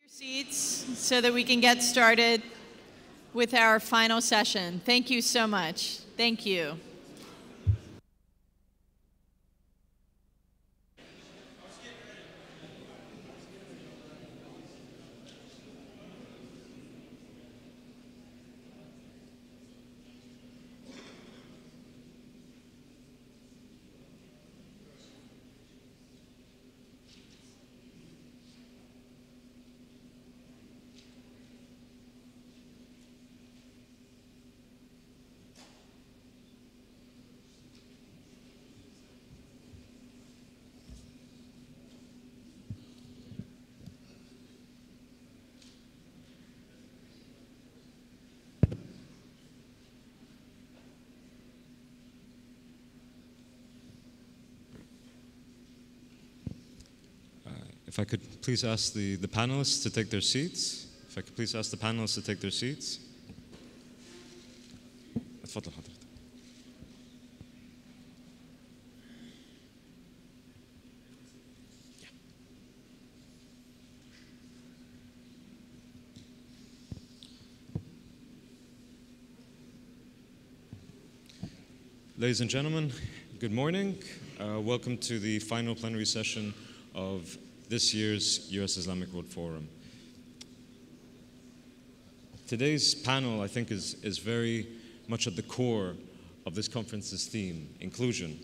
Seats so that we can get started with our final session. Thank you so much. Thank you. If I could please ask the panelists to take their seats. If I could please ask the panelists to take their seats. اتفضل حضرتك. Ladies and gentlemen, good morning. Welcome to the final plenary session of this year's U.S. Islamic World Forum. Today's panel, I think, is very much at the core of this conference's theme, inclusion.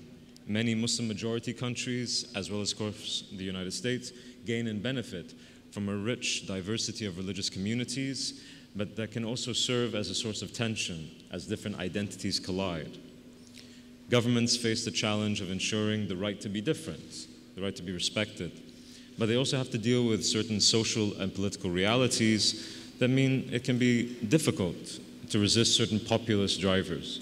Many Muslim-majority countries, as well as, of course, the United States, gain and benefit from a rich diversity of religious communities, but that can also serve as a source of tension as different identities collide. Governments face the challenge of ensuring the right to be different, the right to be respected, but they also have to deal with certain social and political realities that mean it can be difficult to resist certain populist drivers.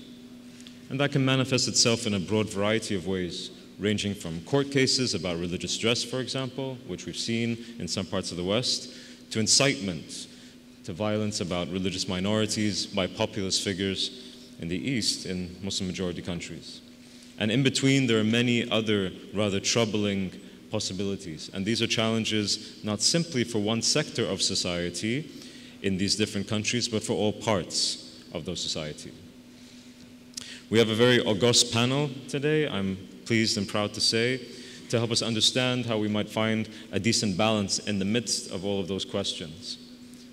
And that can manifest itself in a broad variety of ways, ranging from court cases about religious dress, for example, which we've seen in some parts of the West, to incitement, to violence about religious minorities by populist figures in the East in Muslim-majority countries. And in between, there are many other rather troubling possibilities. And these are challenges not simply for one sector of society in these different countries, but for all parts of those societies. We have a very august panel today, I'm pleased and proud to say, to help us understand how we might find a decent balance in the midst of all of those questions.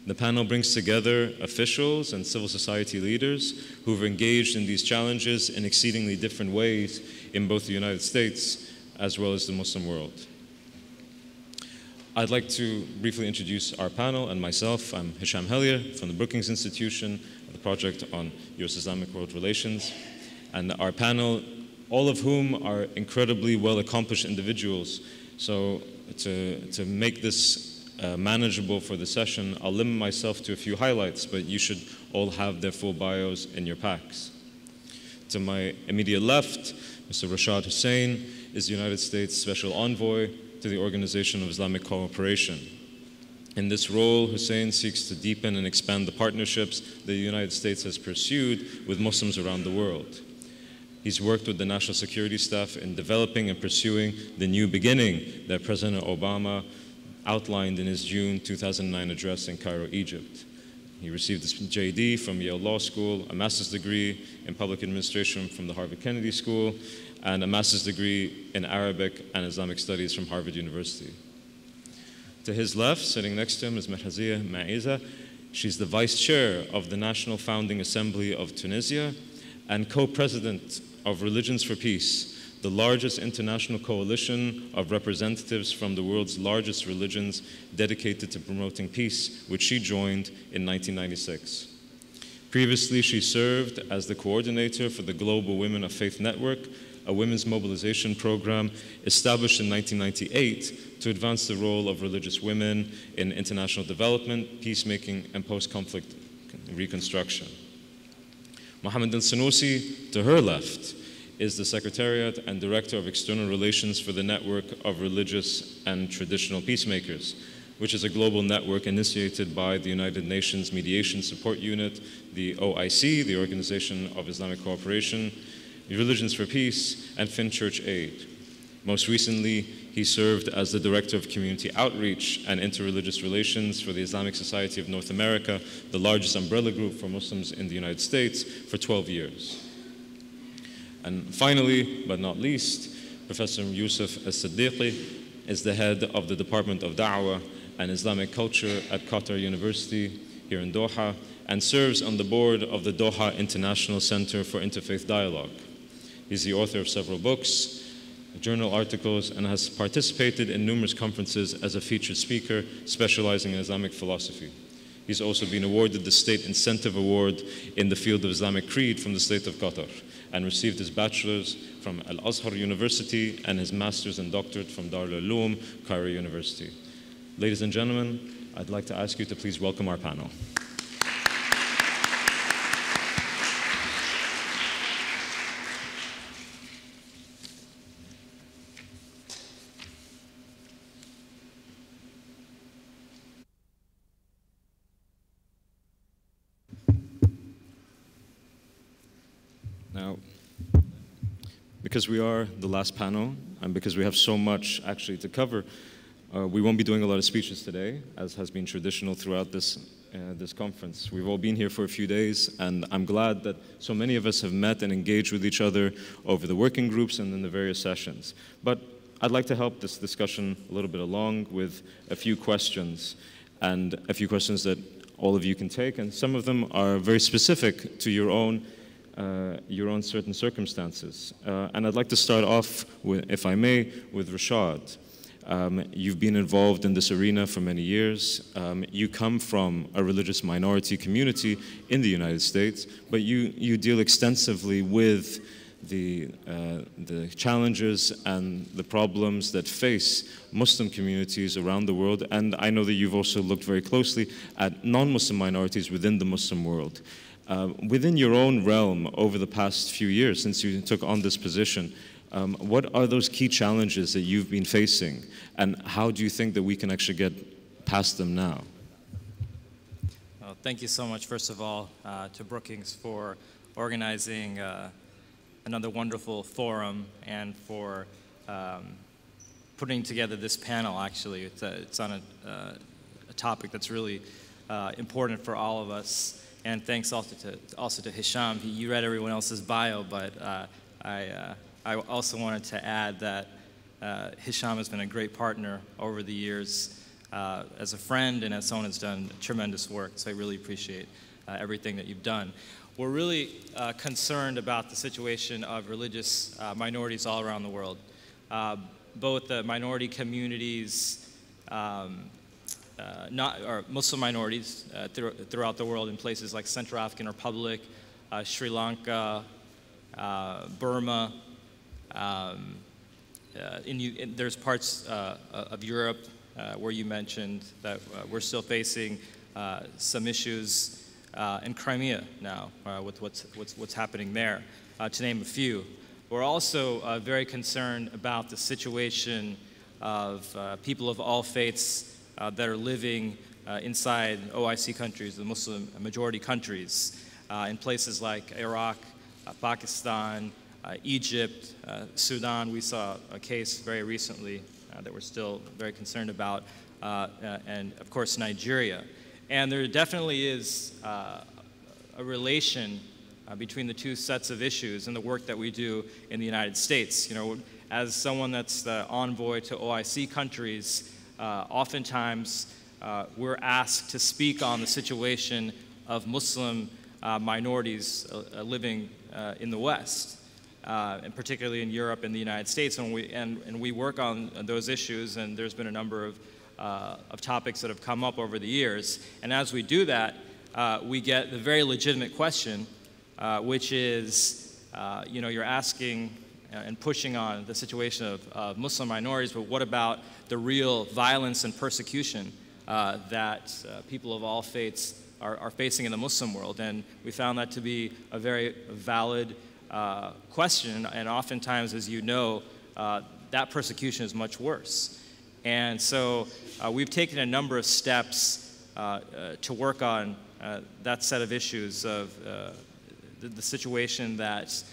The panel brings together officials and civil society leaders who have engaged in these challenges in exceedingly different ways in both the United States as well as the Muslim world. I'd like to briefly introduce our panel and myself. I'm Hellyer from the Brookings Institution, the project on U.S. Islamic World Relations. And our panel, all of whom are incredibly well-accomplished individuals. So to make this manageable for the session, I'll limit myself to a few highlights, but you should all have their full bios in your packs. To my immediate left, Mr. Rashad Hussein is the United States Special Envoy to the Organization of Islamic Cooperation. In this role, Hussein seeks to deepen and expand the partnerships the United States has pursued with Muslims around the world. He's worked with the National Security Staff in developing and pursuing the new beginning that President Obama outlined in his June 2009 address in Cairo, Egypt. He received his JD from Yale Law School, a master's degree in public administration from the Harvard Kennedy School, and a master's degree in Arabic and Islamic studies from Harvard University. To his left, sitting next to him, is Merhazia Maiza. She's the vice chair of the National Founding Assembly of Tunisia and co-president of Religions for Peace, the largest international coalition of representatives from the world's largest religions dedicated to promoting peace, which she joined in 1996. Previously, she served as the coordinator for the Global Women of Faith Network, a women's mobilization program established in 1998 to advance the role of religious women in international development, peacemaking, and post-conflict reconstruction. Mohammed al-Sanusi, to her left, is the Secretariat and Director of External Relations for the Network of Religious and Traditional Peacemakers, which is a global network initiated by the United Nations Mediation Support Unit, the OIC, the Organization of Islamic Cooperation, Religions for Peace, and Finchurch Aid. Most recently, he served as the Director of Community Outreach and Interreligious Relations for the Islamic Society of North America, the largest umbrella group for Muslims in the United States, for 12 years. And finally, but not least, Professor Yusuf As-Siddiqui is the head of the Department of Da'wah and Islamic Culture at Qatar University here in Doha, and serves on the board of the Doha International Center for Interfaith Dialogue. He's the author of several books, journal articles, and has participated in numerous conferences as a featured speaker specializing in Islamic philosophy. He's also been awarded the State Incentive Award in the field of Islamic Creed from the State of Qatar, and received his bachelor's from Al-Azhar University and his master's and doctorate from Dar al-Uloom, Cairo University. Ladies and gentlemen, I'd like to ask you to please welcome our panel. Now, because we are the last panel, and because we have so much actually to cover, we won't be doing a lot of speeches today, as has been traditional throughout this conference. We've all been here for a few days, and I'm glad that so many of us have met and engaged with each other over the working groups and in the various sessions. But I'd like to help this discussion a little bit along with a few questions, and a few questions that all of you can take, and some of them are very specific to your own certain circumstances. And I'd like to start off, with, if I may, with Rashad. You've been involved in this arena for many years. You come from a religious minority community in the United States, but you deal extensively with the challenges and the problems that face Muslim communities around the world. And I know that you've also looked very closely at non-Muslim minorities within the Muslim world. Within your own realm over the past few years since you took on this position, what are those key challenges that you've been facing, and how do you think that we can actually get past them now? Well, thank you so much, first of all, to Brookings for organizing another wonderful forum and for putting together this panel, actually. It's on a topic that's really important for all of us. And thanks also to Hisham. You read everyone else's bio, but I also wanted to add that Hisham has been a great partner over the years as a friend and as someone who's done tremendous work. So I really appreciate everything that you've done. We're really concerned about the situation of religious minorities all around the world. Both the minority communities, Muslim minorities throughout the world in places like Central African Republic, Sri Lanka, Burma. There's parts of Europe where you mentioned that we're still facing some issues in Crimea now with what's happening there, to name a few. We're also very concerned about the situation of people of all faiths that are living inside OIC countries, the Muslim majority countries, in places like Iraq, Pakistan, Egypt, Sudan. We saw a case very recently that we're still very concerned about, and of course Nigeria. And there definitely is a relation between the two sets of issues and the work that we do in the United States. You know, as someone that's the envoy to OIC countries, oftentimes we're asked to speak on the situation of Muslim minorities living in the West, and particularly in Europe and the United States. And we work on those issues, and there's been a number of topics that have come up over the years. And as we do that, we get the very legitimate question, which is, you know, you're asking and pushing on the situation of Muslim minorities, but what about the real violence and persecution that people of all faiths are facing in the Muslim world? And we found that to be a very valid question, and oftentimes, as you know, that persecution is much worse. And so we've taken a number of steps to work on that set of issues of the situation that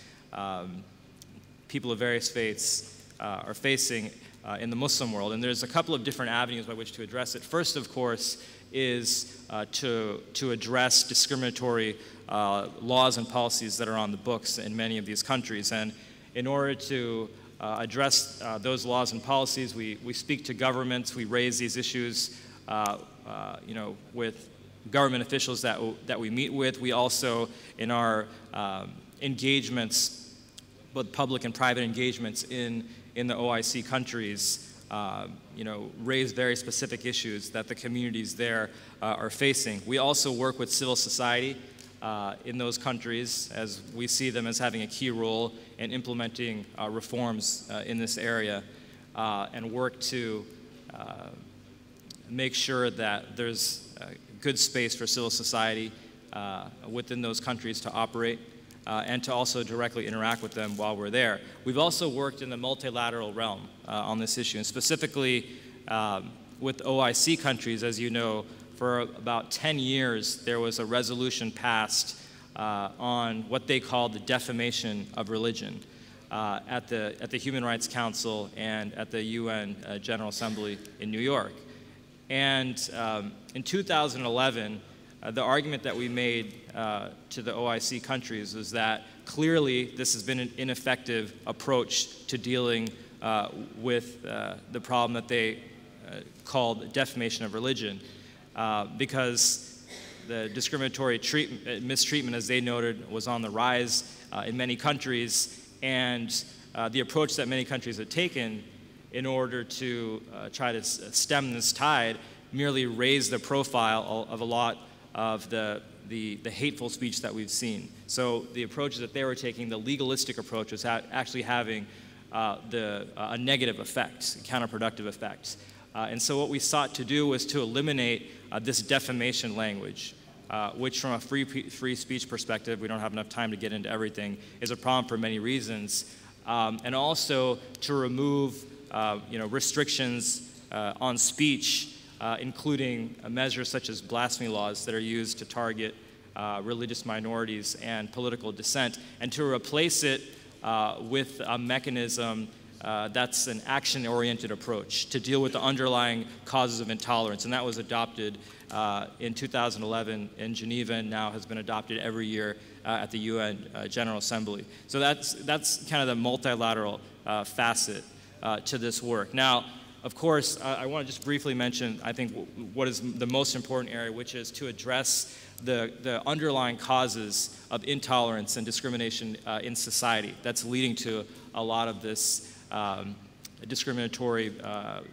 people of various faiths are facing in the Muslim world. And there's a couple of different avenues by which to address it. First, of course, is to address discriminatory laws and policies that are on the books in many of these countries. And in order to address those laws and policies, we speak to governments, we raise these issues with government officials that we meet with. We also, in our engagements, both public and private engagements in the OIC countries, raise very specific issues that the communities there are facing. We also work with civil society in those countries, as we see them as having a key role in implementing reforms in this area, and work to make sure that there's good space for civil society within those countries to operate, and to also directly interact with them while we're there. We've also worked in the multilateral realm on this issue, and specifically with OIC countries. As you know, for about 10 years, there was a resolution passed on what they called the defamation of religion at the Human Rights Council and at the UN General Assembly in New York. And in 2011, the argument that we made to the OIC countries was that clearly this has been an ineffective approach to dealing with the problem that they called defamation of religion, because the discriminatory mistreatment, as they noted, was on the rise in many countries, and the approach that many countries had taken in order to try to stem this tide merely raised the profile of a lot of the hateful speech that we've seen. So the approaches that they were taking, the legalistic approach, was actually having a negative effect, a counterproductive effect. And so what we sought to do was to eliminate this defamation language, which from a free speech perspective, we don't have enough time to get into everything, is a problem for many reasons. And also to remove restrictions on speech, including measures such as blasphemy laws that are used to target religious minorities and political dissent, and to replace it with a mechanism that's an action-oriented approach to deal with the underlying causes of intolerance. And that was adopted in 2011 in Geneva, and now has been adopted every year at the UN General Assembly. So that's kind of the multilateral facet to this work. Now, of course, I want to just briefly mention, I think, what is the most important area, which is to address the underlying causes of intolerance and discrimination in society that's leading to a lot of this discriminatory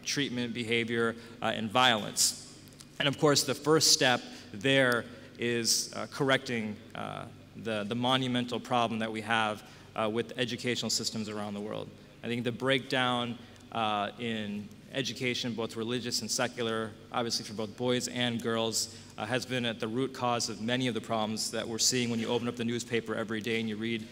treatment, behavior, and violence. And of course, the first step there is correcting the monumental problem that we have with educational systems around the world. I think the breakdown in education, both religious and secular, obviously for both boys and girls, has been at the root cause of many of the problems that we're seeing when you open up the newspaper every day and you read,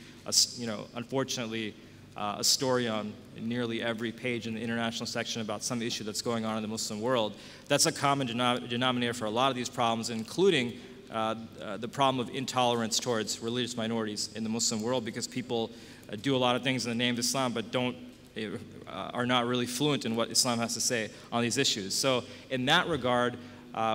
unfortunately, a story on nearly every page in the international section about some issue that's going on in the Muslim world. That's a common denominator for a lot of these problems, including the problem of intolerance towards religious minorities in the Muslim world, because people do a lot of things in the name of Islam but are not really fluent in what Islam has to say on these issues. So in that regard,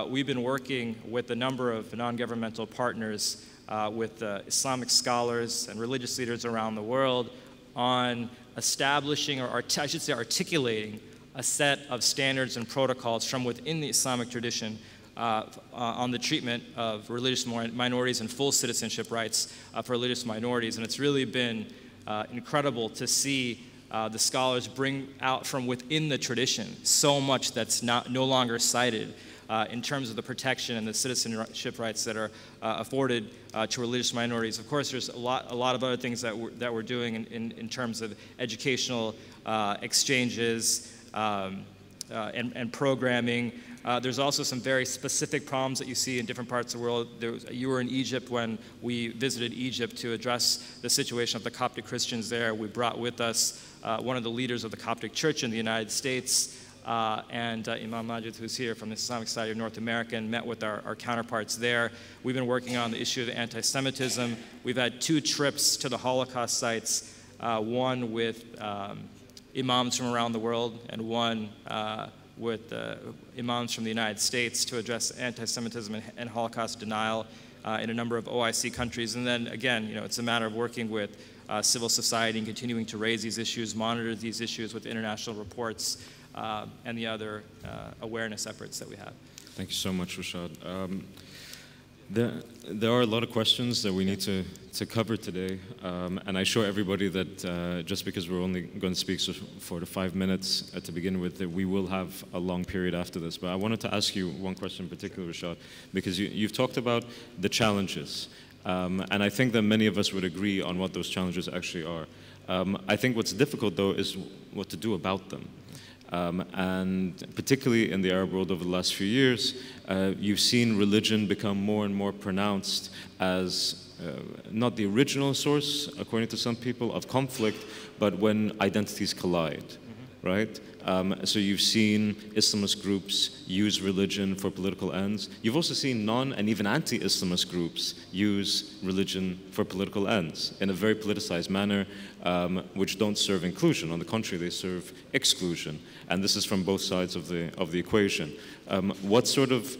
we've been working with a number of non-governmental partners, with Islamic scholars and religious leaders around the world, on establishing, or I should say articulating, a set of standards and protocols from within the Islamic tradition on the treatment of religious minorities and full citizenship rights for religious minorities. And it's really been incredible to see the scholars bring out from within the tradition so much that's no longer cited in terms of the protection and the citizenship rights that are afforded to religious minorities. Of course, there's a lot of other things that we're doing in terms of educational exchanges and programming. There's also some very specific problems that you see in different parts of the world. You were in Egypt when we visited Egypt to address the situation of the Coptic Christians there. We brought with us one of the leaders of the Coptic Church in the United States, and Imam Majid, who's here from the Islamic Society of North America, and met with our counterparts there. We've been working on the issue of anti-Semitism. We've had 2 trips to the Holocaust sites, one with imams from around the world and one with imams from the United States to address anti-Semitism and Holocaust denial in a number of OIC countries. And then again, it's a matter of working with civil society and continuing to raise these issues, monitor these issues with international reports and the other awareness efforts that we have. Thank you so much, Rashad. There are a lot of questions that we need to cover today, and I assure everybody that just because we're only going to speak for the 5 minutes to begin with, that we will have a long period after this. But I wanted to ask you one question in particular, Rashad, because you've talked about the challenges, and I think that many of us would agree on what those challenges actually are. I think what's difficult, though, is what to do about them. And particularly in the Arab world over the last few years, you've seen religion become more and more pronounced as not the original source, according to some people, of conflict, but when identities collide, right? So you've seen Islamist groups use religion for political ends. You've also seen non- and even anti-Islamist groups use religion for political ends in a very politicized manner, which don't serve inclusion. On the contrary, they serve exclusion. And this is from both sides of the equation. What sort of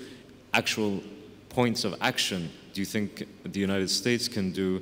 actual points of action do you think the United States can do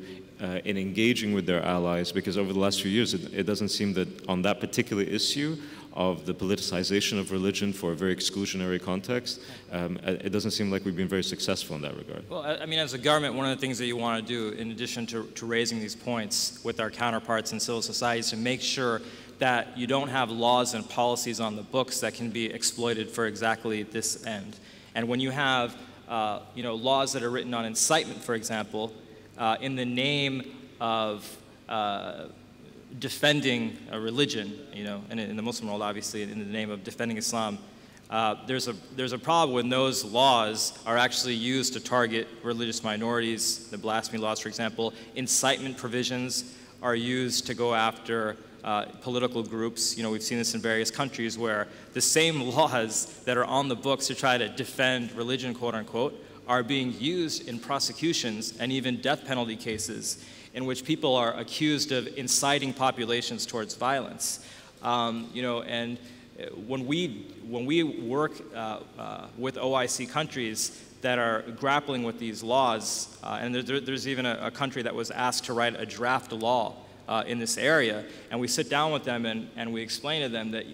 in engaging with their allies? Because over the last few years, it doesn't seem that on that particular issue of the politicization of religion for a very exclusionary context, it doesn't seem like we've been very successful in that regard. Well, I mean, as a government, one of the things that you want to do, in addition to raising these points with our counterparts in civil society, is to make sure that you don't have laws and policies on the books that can be exploited for exactly this end. And when you have laws that are written on incitement, for example, in the name of defending a religion, and in the Muslim world, obviously, in the name of defending Islam, there's a problem when those laws are actually used to target religious minorities. The blasphemy laws, for example, incitement provisions are used to go after political groups. We've seen this in various countries where the same laws that are on the books to try to defend religion, quote unquote, are being used in prosecutions and even death penalty cases in which people are accused of inciting populations towards violence. And when we work with OIC countries that are grappling with these laws, and there's even a country that was asked to write a draft law in this area, and we sit down with them and we explain to them that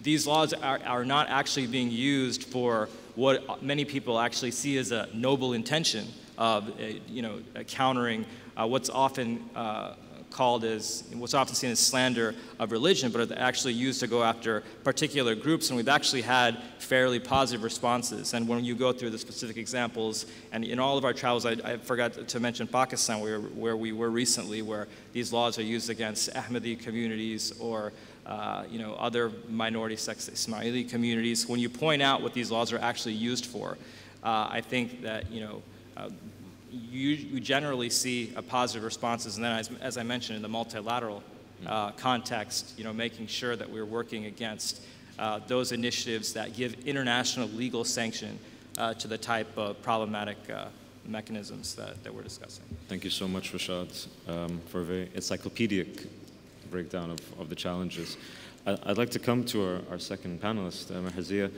these laws are not actually being used for what many people actually see as a noble intention of countering what's often seen as slander of religion, but are actually used to go after particular groups. And we've actually had fairly positive responses. And when you go through the specific examples, and in all of our travels, I forgot to mention Pakistan, where we were recently, where these laws are used against Ahmadi communities or other minority sects, Ismaili communities. When you point out what these laws are actually used for, I think that you generally see a positive responses. And then, as I mentioned, in the multilateral context, making sure that we're working against those initiatives that give international legal sanction to the type of problematic mechanisms that we're discussing. Thank you so much, Rashad, for a very encyclopedic breakdown of the challenges. I'd like to come to our second panelist, Mahazia.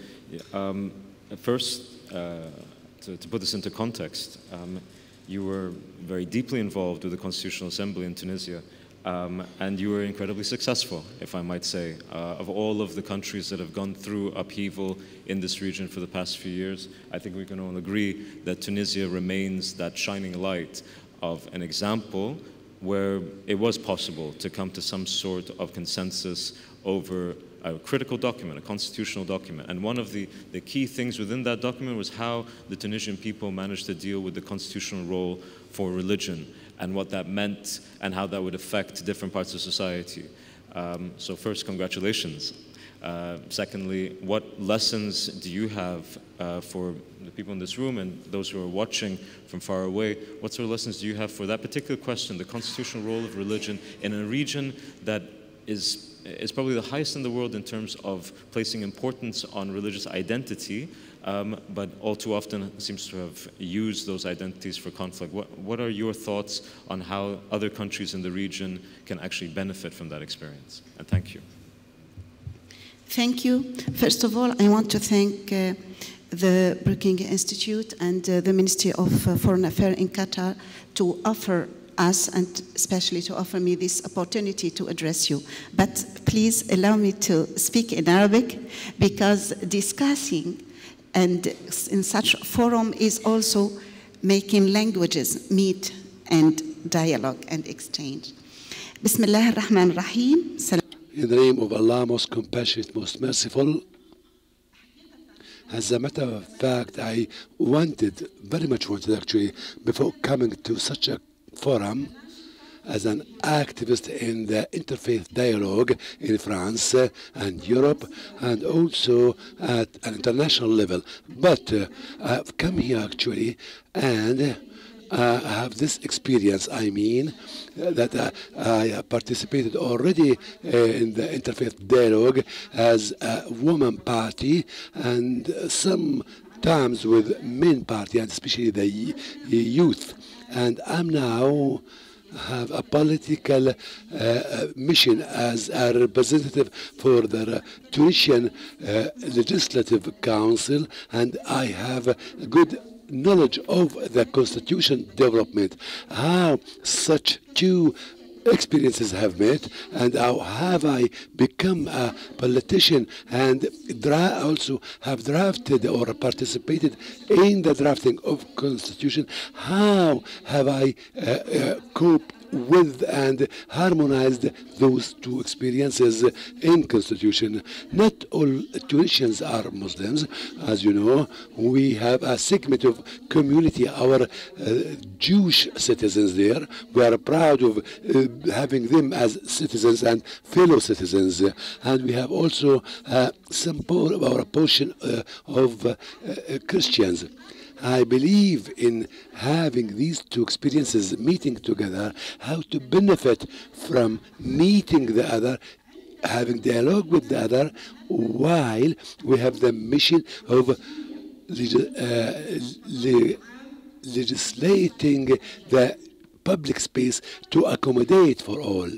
First, to put this into context, you were very deeply involved with the Constitutional Assembly in Tunisia, and you were incredibly successful, if I might say. Of all of the countries that have gone through upheaval in this region for the past few years, I think we can all agree that Tunisia remains that shining light of an example where it was possible to come to some sort of consensus over a critical document, a constitutional document. And one of the key things within that document was how the Tunisian people managed to deal with the constitutional role for religion and what that meant and how that would affect different parts of society. So first, congratulations. Secondly, what lessons do you have for the people in this room and those who are watching from far away? What sort of lessons do you have for that particular question, the constitutional role of religion in a region that is is probably the highest in the world in terms of placing importance on religious identity, but all too often seems to have used those identities for conflict. What are your thoughts on how other countries in the region can actually benefit from that experience? And thank you. Thank you. First of all, I want to thank the Brookings Institute and the Ministry of Foreign Affairs in Qatar to offer us, and especially to offer me this opportunity to address you. But please allow me to speak in Arabic, because discussing and in such forum is also making languages meet and dialogue and exchange. Bismillah ar-Rahman ar-Rahim. In the name of Allah, most compassionate, most merciful. As a matter of fact, I very much wanted actually, before coming to such a forum, as an activist in the interfaith dialogue in France and Europe, and also at an international level. But I've come here actually, and I have this experience. I mean, that I participated already in the interfaith dialogue as a woman party, and sometimes with men party, and especially the youth. And I'm now have a political mission as a representative for the Tunisian Legislative Council, and I have a good knowledge of the constitution development, how such two experiences have met, and how have I become a politician and also have drafted or participated in the drafting of constitution. How have I coped with and harmonized those two experiences in constitution? Not all Tunisians are Muslims. As you know, we have a segment of community, our Jewish citizens there. We are proud of having them as citizens and fellow citizens. And we have also some portion of Christians. I believe in having these two experiences meeting together, how to benefit from meeting the other, having dialogue with the other, while we have the mission of legislating the public space to accommodate for all.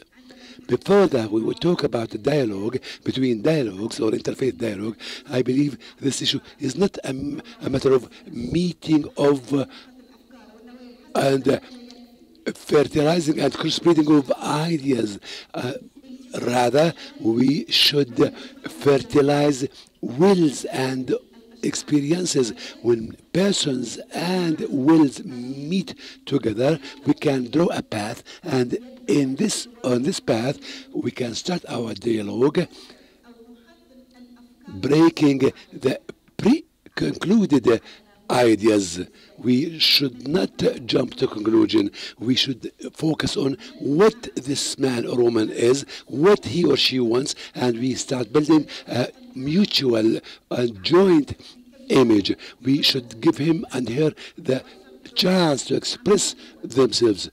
Before that, we would talk about the dialogue between dialogues or interfaith dialogue. I believe this issue is not a matter of meeting of and fertilizing and cross-breeding of ideas. Rather, we should fertilize wills and experiences. When persons and wills meet together, we can draw a path, and on this path we can start our dialogue, breaking the pre-concluded ideas. We should not jump to conclusion. We should focus on what this man or woman is, what he or she wants, and we start building a mutual joint image. We should give him and her the chance to express themselves,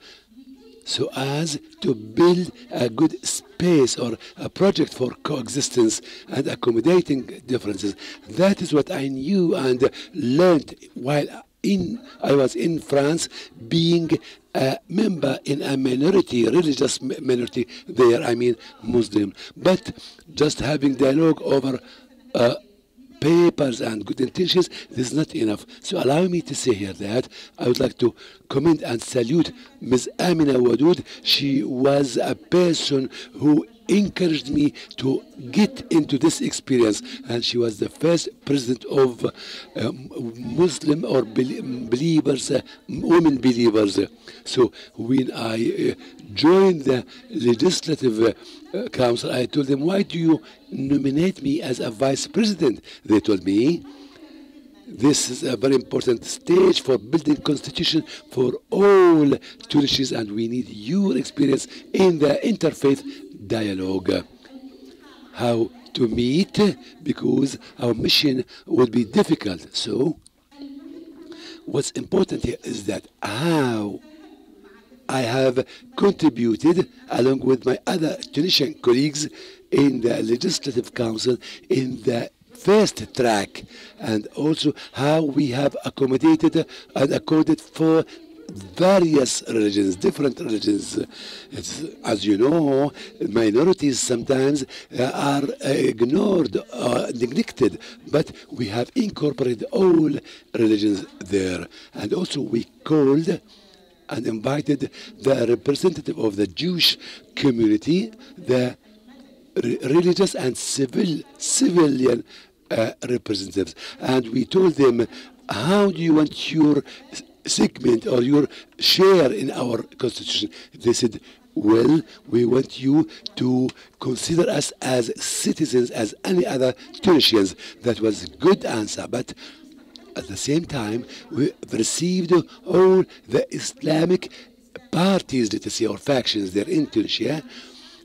so as to build a good space or a project for coexistence and accommodating differences. That is what I knew and learned while I was in France, being a member in a minority, religious minority there, I mean Muslim. But just having dialogue over papers and good intentions, this is not enough. So allow me to say here that I would like to commend and salute Ms. Amina Wadoud. She was a person who encouraged me to get into this experience, and she was the first president of Muslim or believers, women believers. So when I joined the legislative council, I told them, why do you nominate me as a vice president? They told me, this is a very important stage for building constitution for all Tunisians, and we need your experience in the interfaith dialogue. How to meet, because our mission would be difficult. So what's important here is that how I have contributed, along with my other Tunisian colleagues, in the Legislative Council in the first track, and also how we have accommodated and accorded for various religions, different religions. As you know, minorities sometimes are ignored or neglected, but we have incorporated all religions there. And also we called and invited the representative of the Jewish community, the religious and civilian representatives. And we told them, how do you want your segment or your share in our constitution? They said, well, we want you to consider us as citizens, as any other Tunisians. That was a good answer, but at the same time, we received all the Islamic parties, let us say, or factions there in Tunisia,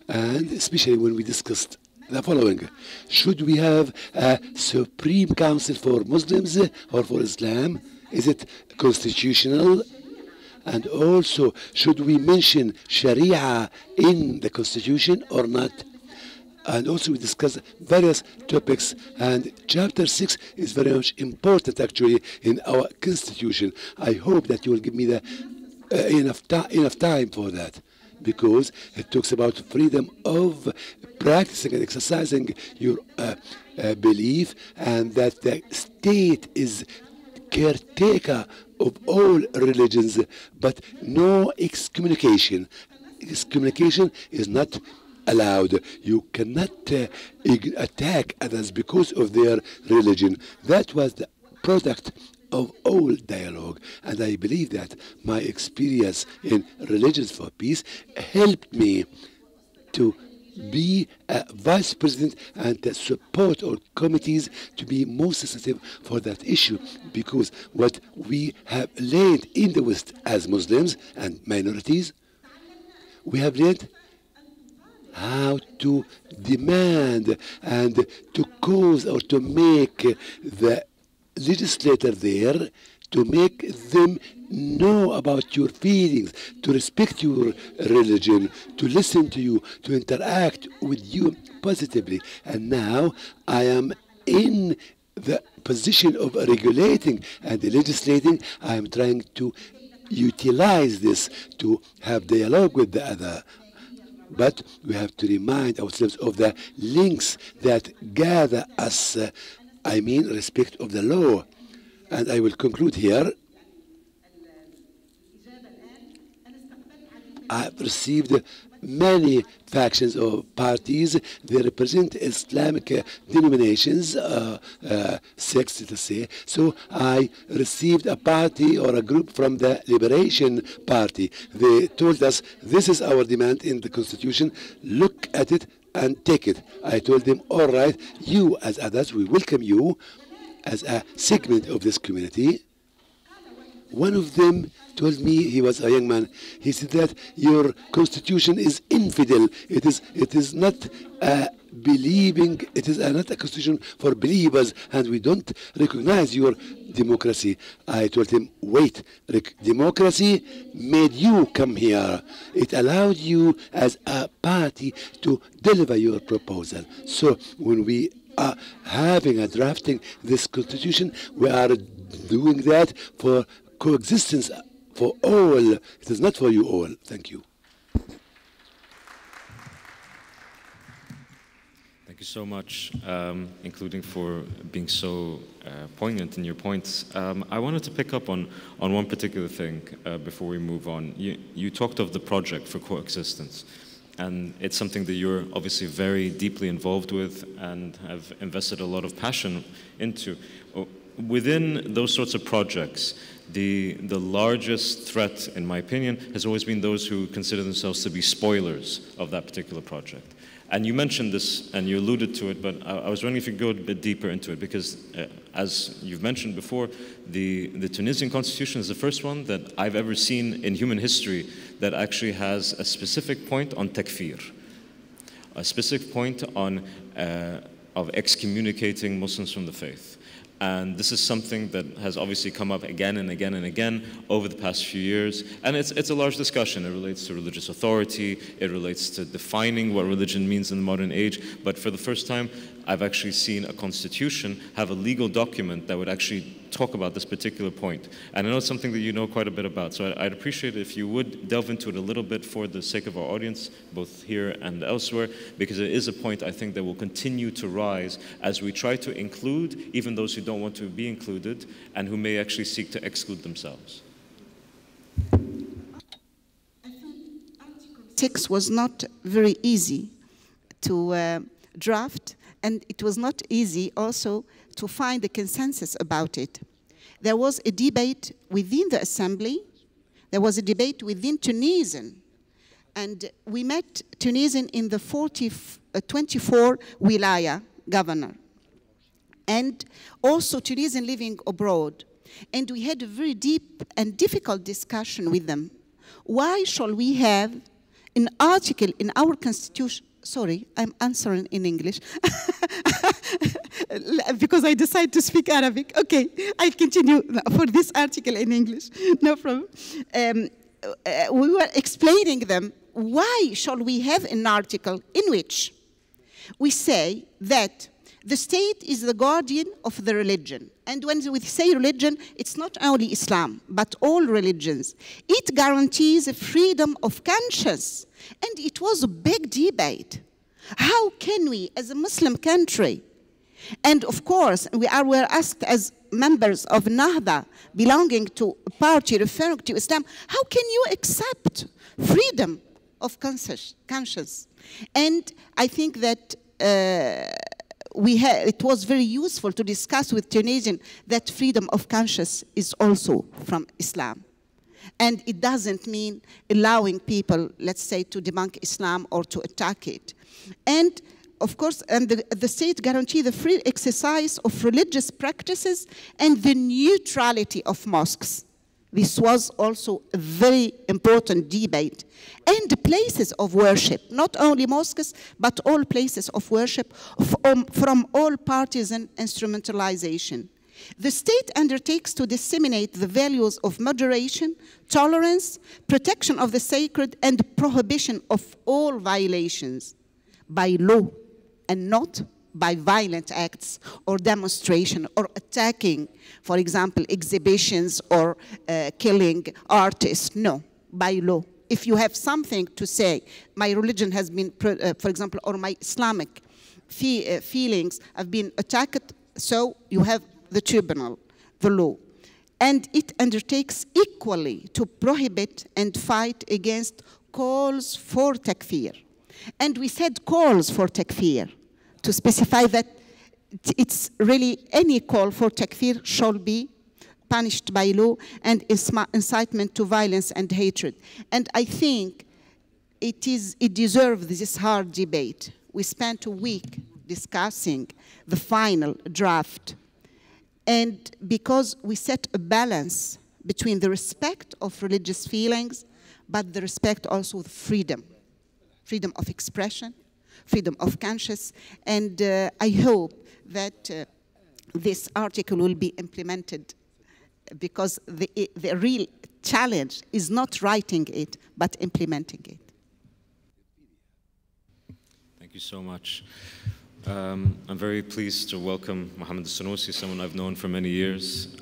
and especially when we discussed the following: should we have a Supreme Council for Muslims or for Islam? Is it constitutional? And also, should we mention Sharia in the Constitution or not? And also we discussed various topics, and Chapter 6 is very much important actually in our Constitution. I hope that you will give me the enough time for that, because it talks about freedom of practicing and exercising your belief, and that the state is caretaker of all religions, but no excommunication. Excommunication is not allowed. You cannot attack others because of their religion. That was the product of all dialogue, and I believe that my experience in Religions for Peace helped me to be a vice president and to support all committees to be more sensitive for that issue, because what we have learned in the West as Muslims and minorities, we have learned how to demand and to cause or to make the legislator there, to make them know about your feelings, to respect your religion, to listen to you, to interact with you positively. And now I am in the position of regulating and legislating. I am trying to utilize this to have dialogue with the other. But we have to remind ourselves of the links that gather us, I mean respect of the law. And I will conclude here. I have received many factions or parties. They represent Islamic denominations, sects, let us say. So I received a party or a group from the Liberation Party. They told us, this is our demand in the Constitution, look at it and take it. I told them, all right, you as others, we welcome you as a segment of this community. One of them told me, he was a young man, he said that your constitution is infidel. It is not believing, it is not a constitution for believers, and we don't recognize your democracy. I told him, wait, democracy made you come here. It allowed you as a party to deliver your proposal. So when we are having and drafting this constitution, we are doing that for coexistence for all. It is not for you all. Thank you. Thank you so much, including for being so poignant in your points. I wanted to pick up on one particular thing before we move on. You talked of the project for coexistence, and it's something that you're obviously very deeply involved with and have invested a lot of passion into. Within those sorts of projects, the largest threat, in my opinion, has always been those who consider themselves to be spoilers of that particular project. And you mentioned this, and you alluded to it, but I was wondering if you could go a bit deeper into it, because as you've mentioned before, the Tunisian constitution is the first one that I've ever seen in human history that actually has a specific point on takfir, a specific point on of excommunicating Muslims from the faith. And this is something that has obviously come up again and again and again over the past few years. And it's a large discussion. It relates to religious authority. It relates to defining what religion means in the modern age. But for the first time, I've actually seen a constitution have a legal document that would actually talk about this particular point. And I know it's something that you know quite a bit about. So I'd appreciate it if you would delve into it a little bit for the sake of our audience, both here and elsewhere, because it is a point I think that will continue to rise as we try to include even those who don't want to be included and who may actually seek to exclude themselves. I think Article 6 was not very easy to draft, and it was not easy also to find a consensus about it. There was a debate within the assembly. There was a debate within Tunisian. And we met Tunisian in the 24 wilaya governor. And also Tunisian living abroad. And we had a very deep and difficult discussion with them. Why shall we have an article in our constitution? Sorry, I'm answering in English because I decided to speak Arabic. Okay, I'll continue for this article in English. No problem. We were explaining them why shall we have an article in which we say that the state is the guardian of the religion. And when we say religion, it's not only Islam, but all religions. It guarantees a freedom of conscience. And it was a big debate. How can we, as a Muslim country, and of course, we were asked as members of Nahda, belonging to a party referring to Islam, how can you accept freedom of conscience? And I think that it was very useful to discuss with Tunisian that freedom of conscience is also from Islam. And it doesn't mean allowing people, let's say, to debunk Islam or to attack it. And of course, and the state guarantees the free exercise of religious practices and the neutrality of mosques. This was also a very important debate. And places of worship, not only mosques, but all places of worship from all partisan instrumentalization. The state undertakes to disseminate the values of moderation, tolerance, protection of the sacred, and prohibition of all violations by law and not by violent acts or demonstration or attacking, for example, exhibitions or killing artists. No, by law. If you have something to say, my religion has been, for example, or my Islamic feelings have been attacked, so you have the tribunal, the law. And it undertakes equally to prohibit and fight against calls for takfir. And we said calls for takfir to specify that it's really any call for takfir shall be punished by law and incitement to violence and hatred. And I think it deserves this hard debate. We spent a week discussing the final draft. And because we set a balance between the respect of religious feelings, but the respect also of freedom. Freedom of expression, freedom of conscience. And I hope that this article will be implemented, because the real challenge is not writing it, but implementing it. Thank you so much. I'm very pleased to welcome Mohammed Sanusi, someone I've known for many years,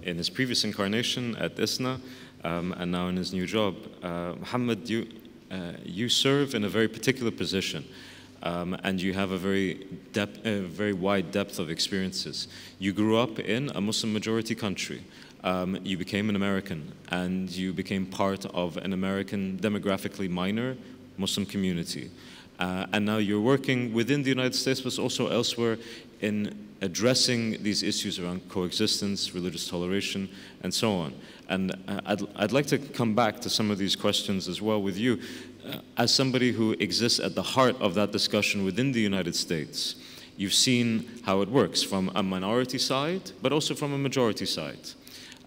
in his previous incarnation at ISNA, and now in his new job. Mohammed, you serve in a very particular position, and you have a very wide depth of experiences. You grew up in a Muslim majority country. You became an American, and you became part of an American demographically minor Muslim community. And now you're working within the United States, but also elsewhere, in addressing these issues around coexistence, religious toleration, and so on. And I'd like to come back to some of these questions as well with you. As somebody who exists at the heart of that discussion within the United States, you've seen how it works from a minority side, but also from a majority side.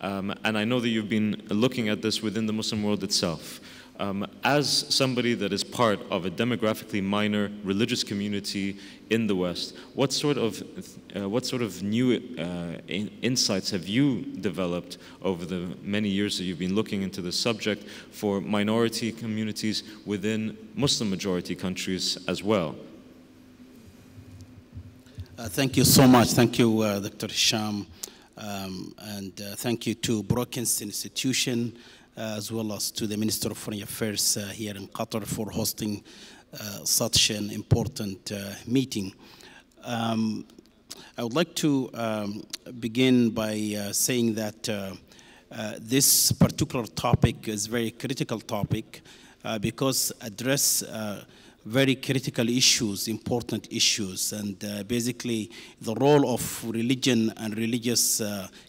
And I know that you've been looking at this within the Muslim world itself. As somebody that is part of a demographically minor religious community in the West, what sort of new insights have you developed over the many years that you've been looking into the subject for minority communities within Muslim-majority countries as well? Thank you so much. Thank you, Dr. Hisham, and thank you to Brookings Institution, as well as to the Minister of Foreign Affairs here in Qatar for hosting such an important meeting. I would like to begin by saying that this particular topic is a very critical topic because address very critical issues, important issues, and basically the role of religion and religious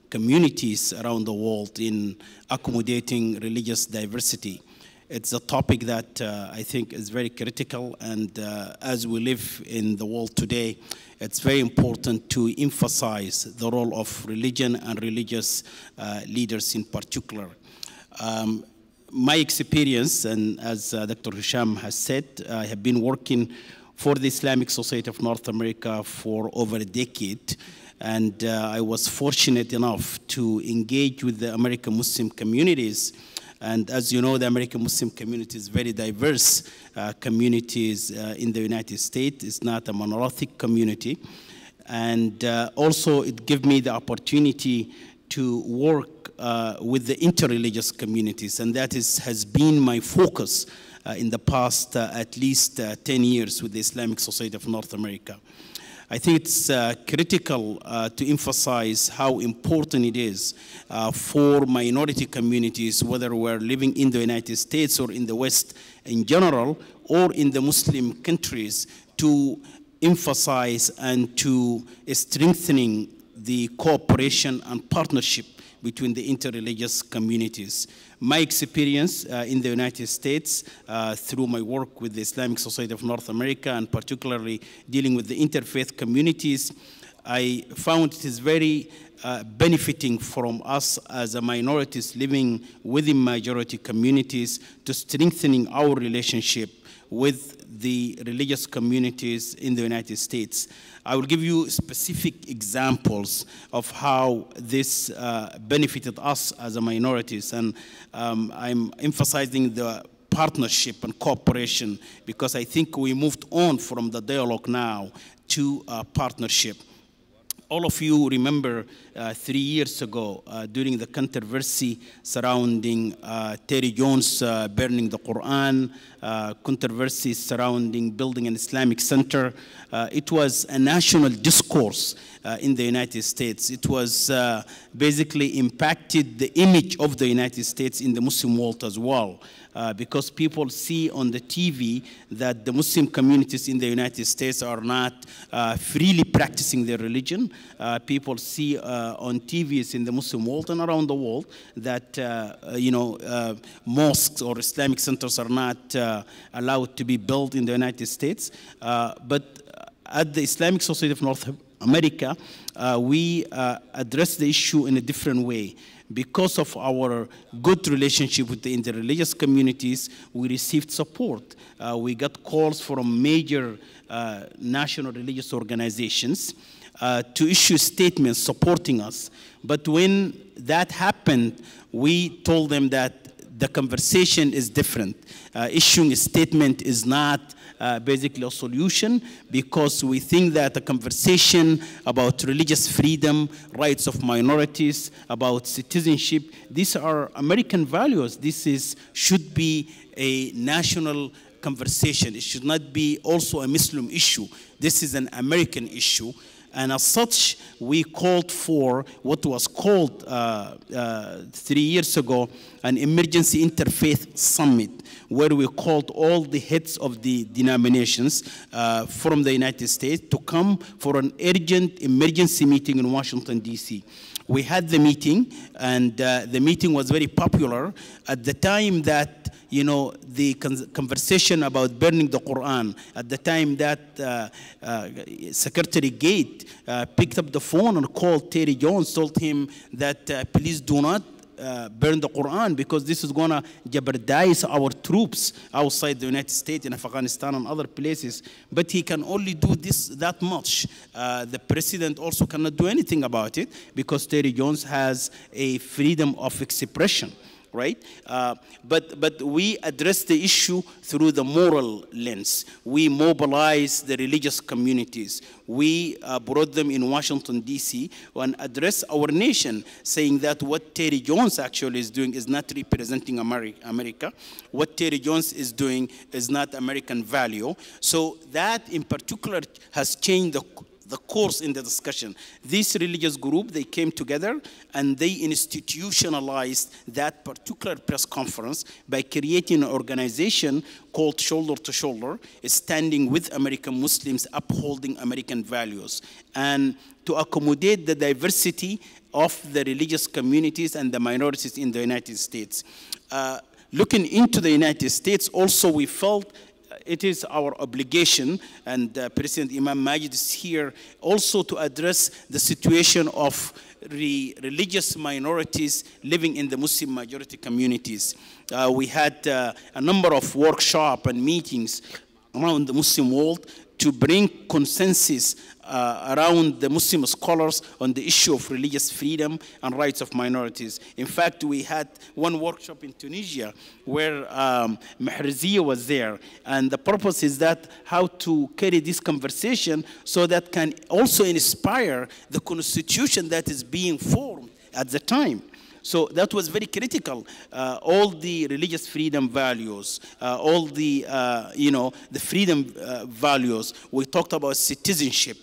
communities around the world in accommodating religious diversity. It's a topic that I think is very critical, and as we live in the world today, it's very important to emphasize the role of religion and religious leaders in particular. My experience, and as Dr. Hisham has said, I have been working for the Islamic Society of North America for over a decade, and I was fortunate enough to engage with the American Muslim communities. And as you know, the American Muslim community is very diverse communities in the United States. It's not a monolithic community. And also it gave me the opportunity to work with the interreligious communities, and that has been my focus in the past at least 10 years with the Islamic Society of North America. I think it's critical to emphasize how important it is for minority communities, whether we're living in the United States or in the West in general, or in the Muslim countries, to emphasize and to strengthening the cooperation and partnership between the interreligious communities. My experience in the United States through my work with the Islamic Society of North America, and particularly dealing with the interfaith communities, I found it is very benefiting from us as a minorities living within majority communities to strengthening our relationship with the religious communities in the United States. I will give you specific examples of how this benefited us as a minorities, and I'm emphasizing the partnership and cooperation because I think we moved on from the dialogue now to partnership. All of you remember 3 years ago during the controversy surrounding Terry Jones burning the Quran, controversy surrounding building an Islamic center. It was a national discourse in the United States. It was basically impacted the image of the United States in the Muslim world as well. Because people see on the TV that the Muslim communities in the United States are not freely practicing their religion. People see on TVs in the Muslim world and around the world that mosques or Islamic centers are not allowed to be built in the United States. But at the Islamic Society of North America, we address the issue in a different way. Because of our good relationship with the interreligious communities, we received support. We got calls from major national religious organizations to issue statements supporting us. But when that happened, we told them that the conversation is different. Issuing a statement is not basically a solution, because we think that a conversation about religious freedom, rights of minorities, about citizenship, these are American values. This should be a national conversation. It should not be also a Muslim issue. This is an American issue. And as such, we called for what was called 3 years ago an emergency interfaith summit, where we called all the heads of the denominations from the United States to come for an urgent emergency meeting in Washington, D.C. We had the meeting, and the meeting was very popular. At the time that the conversation about burning the Quran, at the time that Secretary Gate picked up the phone and called Terry Jones, told him that please do not burn the Quran, because this is going to jeopardize our troops outside the United States, in Afghanistan and other places. But he can only do that much. The president also cannot do anything about it, because Terry Jones has a freedom of expression. Right? But we address the issue through the moral lens. We mobilize the religious communities. We brought them in Washington, D.C. and address our nation, saying that what Terry Jones actually is doing is not representing America. What Terry Jones is doing is not American value. So that in particular has changed the course in the discussion. This religious group, they came together and they institutionalized that particular press conference by creating an organization called Shoulder to Shoulder, standing with American Muslims, upholding American values, and to accommodate the diversity of the religious communities and the minorities in the United States. Looking into the United States, also we felt it is our obligation, and President Imam Majid is here, also to address the situation of religious minorities living in the Muslim majority communities. We had a number of workshops and meetings around the Muslim world to bring consensus around the Muslim scholars on the issue of religious freedom and rights of minorities. In fact, we had one workshop in Tunisia where Mahrizia was there, and the purpose is that how to carry this conversation so that can also inspire the constitution that is being formed at the time. So that was very critical. All the religious freedom values, all the, the freedom values. We talked about citizenship.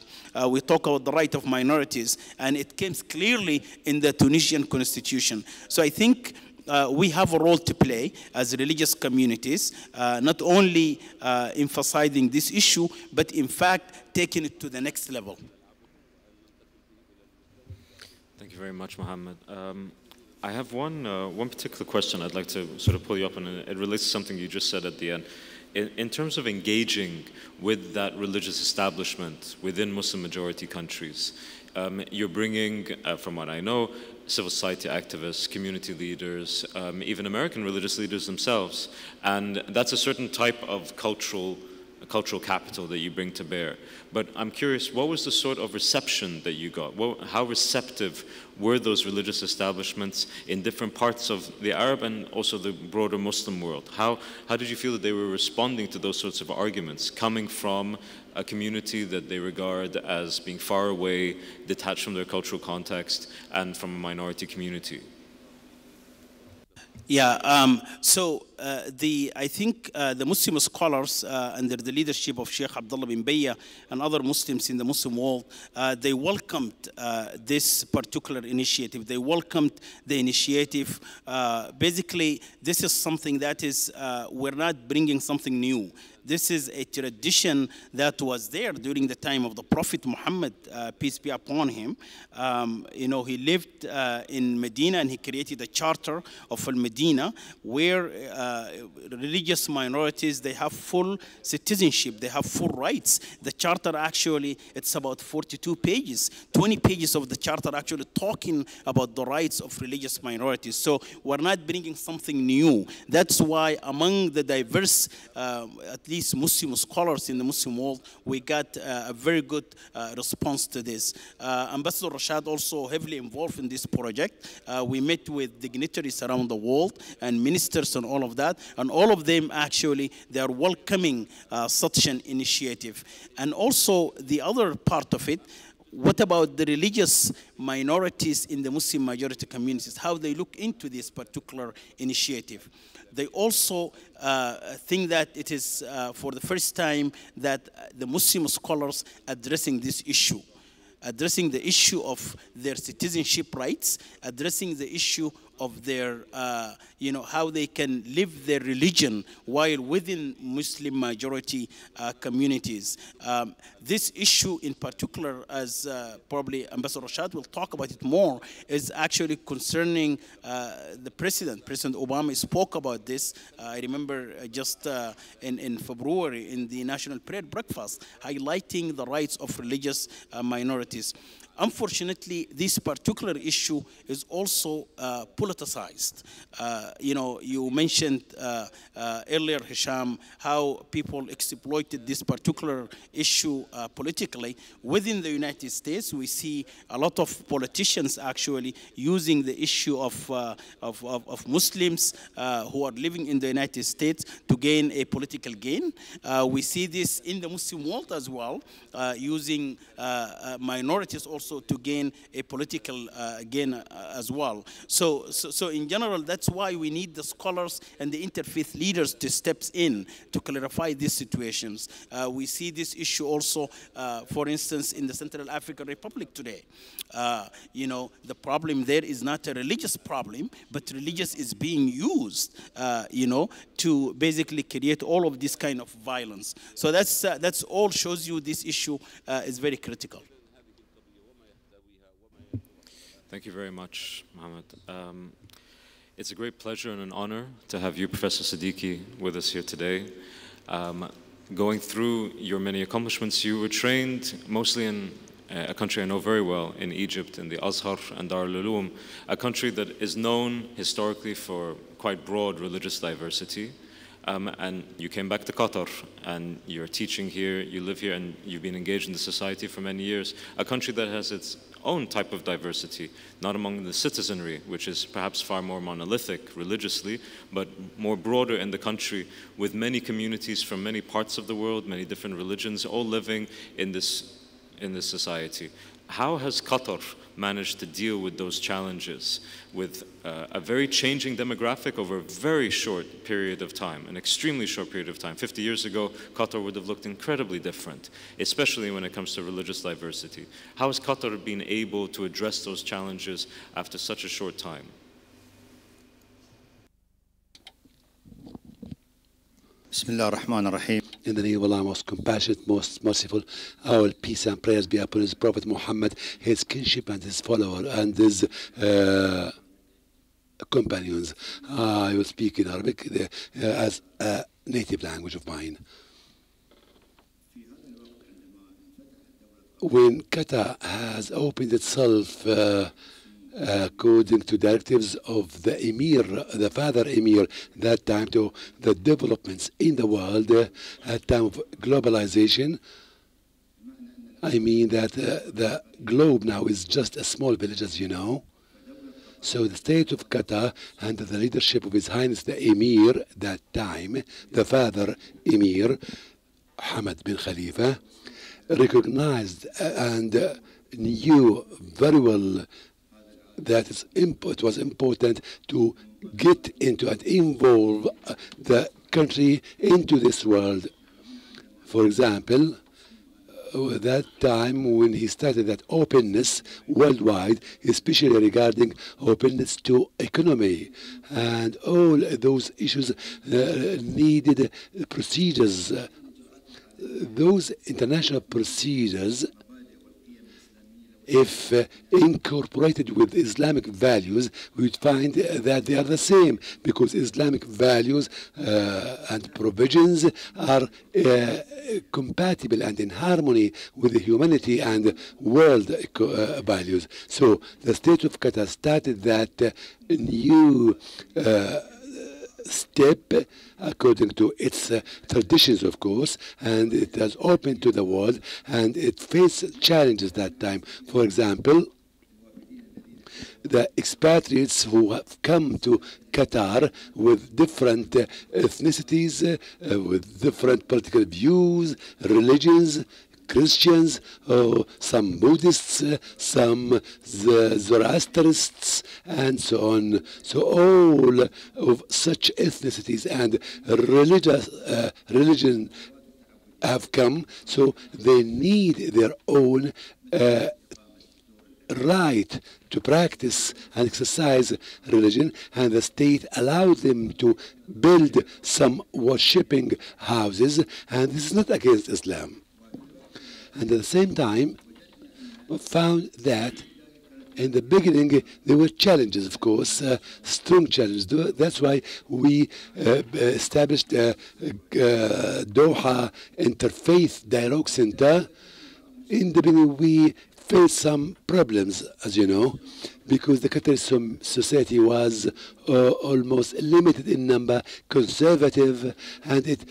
We talk about the right of minorities, and it came clearly in the Tunisian constitution. So I think we have a role to play as religious communities, not only emphasizing this issue, but in fact taking it to the next level. Thank you very much, Mohammed. I have one particular question I'd like to sort of pull you up on, and it relates to something you just said at the end. In terms of engaging with that religious establishment within Muslim-majority countries, you're bringing, from what I know, civil society activists, community leaders, even American religious leaders themselves, and that's a certain type of cultural capital that you bring to bear. But I'm curious, what was the sort of reception that you got? How receptive were those religious establishments in different parts of the Arab and also the broader Muslim world? How did you feel that they were responding to those sorts of arguments, coming from a community that they regard as being far away, detached from their cultural context, and from a minority community? Yeah, I think the Muslim scholars under the leadership of Sheikh Abdullah bin Bayya and other Muslims in the Muslim world, they welcomed this particular initiative. They welcomed the initiative. Basically, this is something that is, we're not bringing something new. This is a tradition that was there during the time of the Prophet Muhammad, peace be upon him. He lived in Medina, and he created a charter of Al-Medina where religious minorities, they have full citizenship, they have full rights. The charter actually, it's about 42 pages. 20 pages of the charter actually talking about the rights of religious minorities. So we're not bringing something new. That's why among the diverse, at least Muslim scholars in the Muslim world, we got a very good response to this. Ambassador Rashad also heavily involved in this project. We met with dignitaries around the world and ministers and all of that, and all of them actually, they are welcoming such an initiative. And also the other part of it, what about the religious minorities in the Muslim majority communities, how they look into this particular initiative? They also think that it is for the first time that the Muslim scholars addressing this issue, addressing the issue of their citizenship rights, addressing the issue of their, how they can live their religion while within Muslim majority communities. This issue in particular, as probably Ambassador Rashad will talk about it more, is actually concerning the President. President Obama spoke about this. I remember just in February in the National Prayer Breakfast, highlighting the rights of religious minorities. Unfortunately, this particular issue is also politicized. You know, you mentioned earlier, Hisham, how people exploited this particular issue politically. Within the United States, we see a lot of politicians actually using the issue of Muslims who are living in the United States to gain a political gain. We see this in the Muslim world as well, using minorities also to gain a political gain as well. So in general, that's why we need the scholars and the interfaith leaders to step in to clarify these situations. We see this issue also, for instance, in the Central African Republic today. You know, the problem there is not a religious problem, but religious is being used, you know, to basically create all of this kind of violence. So that's all shows you this issue is very critical. Thank you very much, Mohammed. It's a great pleasure and an honor to have you, Professor Siddiqui, with us here today. Going through your many accomplishments, you were trained mostly in a country I know very well, in Egypt, in the Azhar and Dar al-Ulum, a country that is known historically for quite broad religious diversity. And you came back to Qatar, and you're teaching here, you live here, and you've been engaged in the society for many years. A country that has its own type of diversity, not among the citizenry, which is perhaps far more monolithic religiously, but more broader in the country, with many communities from many parts of the world, many different religions, all living in this society. How has Qatar managed to deal with those challenges with a very changing demographic over a very short period of time, an extremely short period of time? 50 years ago, Qatar would have looked incredibly different, especially when it comes to religious diversity. How has Qatar been able to address those challenges after such a short time? Bismillah ar-Rahman ar-Rahim. In the name of Allah, most compassionate, most merciful, all peace and prayers be upon his Prophet Muhammad, his kinship and his follower and his companions. I will speak in Arabic as a native language of mine. When Qatar has opened itself according to directives of the Emir, the father Emir, that time, to the developments in the world at time of globalization. I mean that the globe now is just a small village, as you know. So the state of Qatar, under the leadership of His Highness the Emir, that time, the father Emir, Hamad bin Khalifa, recognized and knew very well that it was important to get into and involve the country into this world. For example, that time when he started that openness worldwide, especially regarding openness to economy, and all those issues needed procedures. Those international procedures, if incorporated with Islamic values, we would find that they are the same, because Islamic values and provisions are compatible and in harmony with the humanity and world values. So the state of Qatar started that new step according to its traditions, of course, and it has opened to the world, and it faced challenges that time. For example, the expatriates who have come to Qatar with different ethnicities, with different political views, religions, Christians, some Buddhists, some Zoroastrians, and so on. So all of such ethnicities and religion have come, so they need their own right to practice and exercise religion, and the state allowed them to build some worshipping houses, and this is not against Islam. And at the same time, we found that in the beginning there were challenges, of course, strong challenges. That's why we established Doha Interfaith Dialogue Center. In the beginning, we faced some problems, as you know, because the Qatari society was almost limited in number, conservative, and it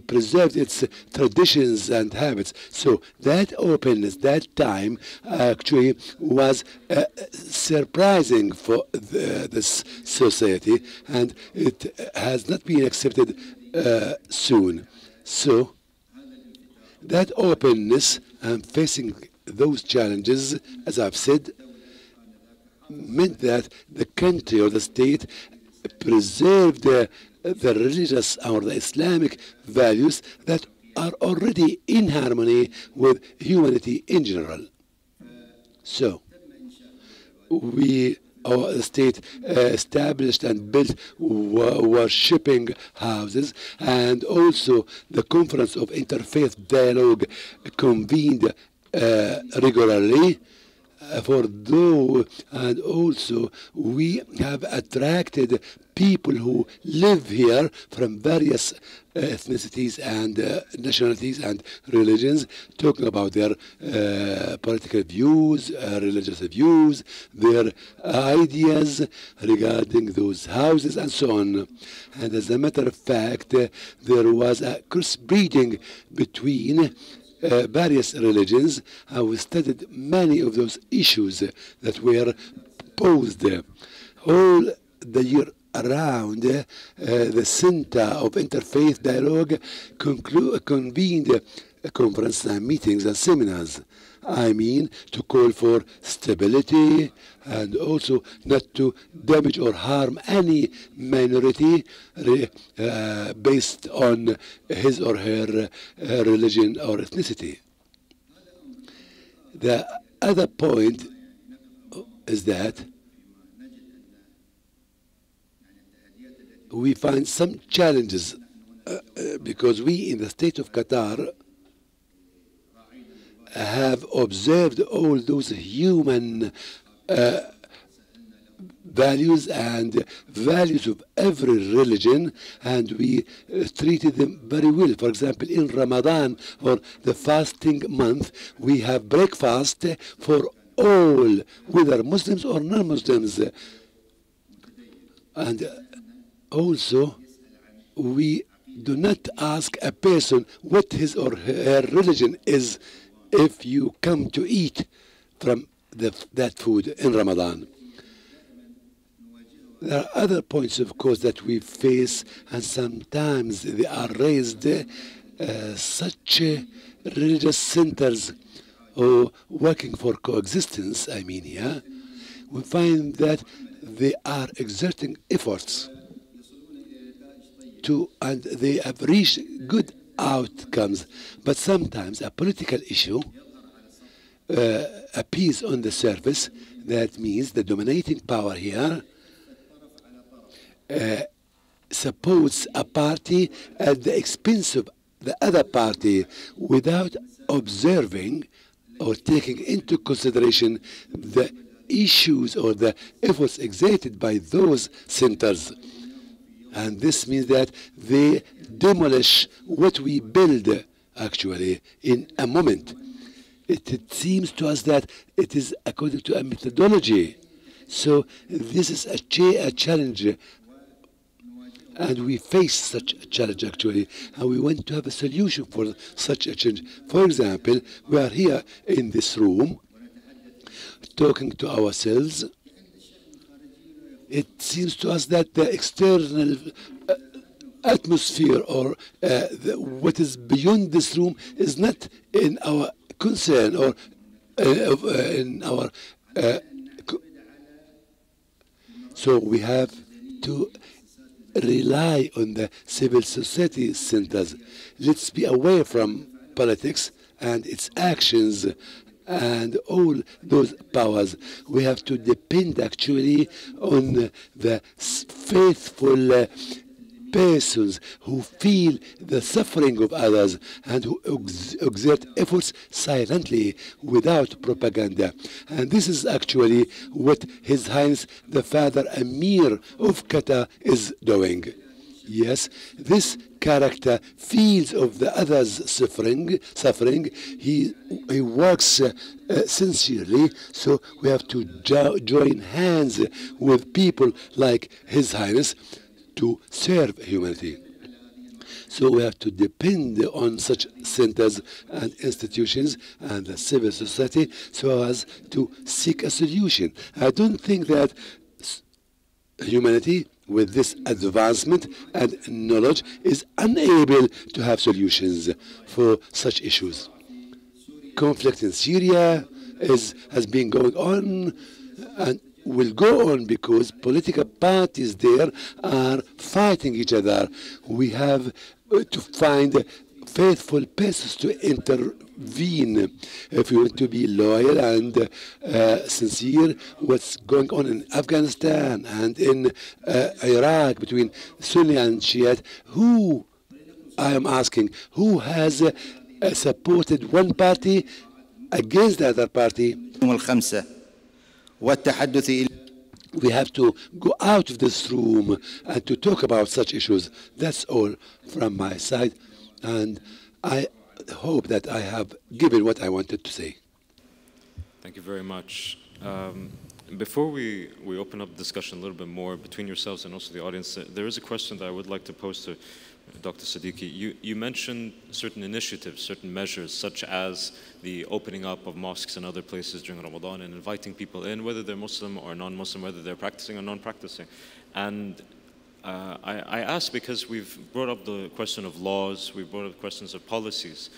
preserved its traditions and habits. So that openness, that time, actually was surprising for this society, and it has not been accepted soon. So that openness and facing those challenges, as I've said, meant that the country or the state preserved the religious or the Islamic values that are already in harmony with humanity in general. So our state established and built worshipping houses, and also the Conference of Interfaith Dialogue convened regularly for those, and also we have attracted people who live here from various ethnicities and nationalities and religions, talking about their political views, religious views, their ideas regarding those houses, and so on. And as a matter of fact, there was a crossbreeding between various religions, and we studied many of those issues that were posed all the year around. The Center of Interfaith Dialogue convened conferences and meetings and seminars. I mean, to call for stability and also not to damage or harm any minority based on his or her religion or ethnicity. The other point is that we find some challenges because we in the state of Qatar have observed all those human values and values of every religion, and we treated them very well. For example, in Ramadan, or the fasting month, we have breakfast for all, whether Muslims or non-Muslims. And also, we do not ask a person what his or her religion is if you come to eat from that food in Ramadan. There are other points, of course, that we face, and sometimes they are raised, such religious centers working for coexistence, I mean here, we find that they are exerting efforts and they have reached good outcomes, but sometimes a political issue appears on the surface. That means the dominating power here supports a party at the expense of the other party without observing or taking into consideration the issues or the efforts exerted by those centers. And this means that they demolish what we build actually in a moment. It seems to us that it is according to a methodology. So this is a challenge, and we face such a challenge actually, and we want to have a solution for such a challenge. For example, we are here in this room talking to ourselves. It seems to us that the external atmosphere or what is beyond this room is not in our concern or in our... So we have to rely on the civil society centers. Let's be away from politics and its actions and all those powers. We have to depend actually on the faithful persons who feel the suffering of others and who exert efforts silently without propaganda. And this is actually what His Highness the Father Emir of Qatar is doing. Yes, this character feels of the other's suffering. He works sincerely, so we have to join hands with people like His Highness to serve humanity. So we have to depend on such centers and institutions and the civil society so as to seek a solution. I don't think that humanity, with this advancement and knowledge, is unable to have solutions for such issues. Conflict in Syria has been going on and will go on because political parties there are fighting each other. We have to find faithful persons to intervene if you want to be loyal and sincere. What's going on in Afghanistan and in Iraq between Sunni and Shiite, who, I am asking, who has supported one party against the other party? We have to go out of this room and to talk about such issues. That's all from my side, and I hope that I have given what I wanted to say. Thank you very much. Before we open up the discussion a little bit more between yourselves and also the audience, there is a question that I would like to pose to Dr. Siddiqui. You mentioned certain initiatives, certain measures, such as the opening up of mosques and other places during Ramadan and inviting people in, whether they're Muslim or non-Muslim, whether they're practicing or non-practicing. And I ask because we've brought up the question of laws, we've brought up questions of policies,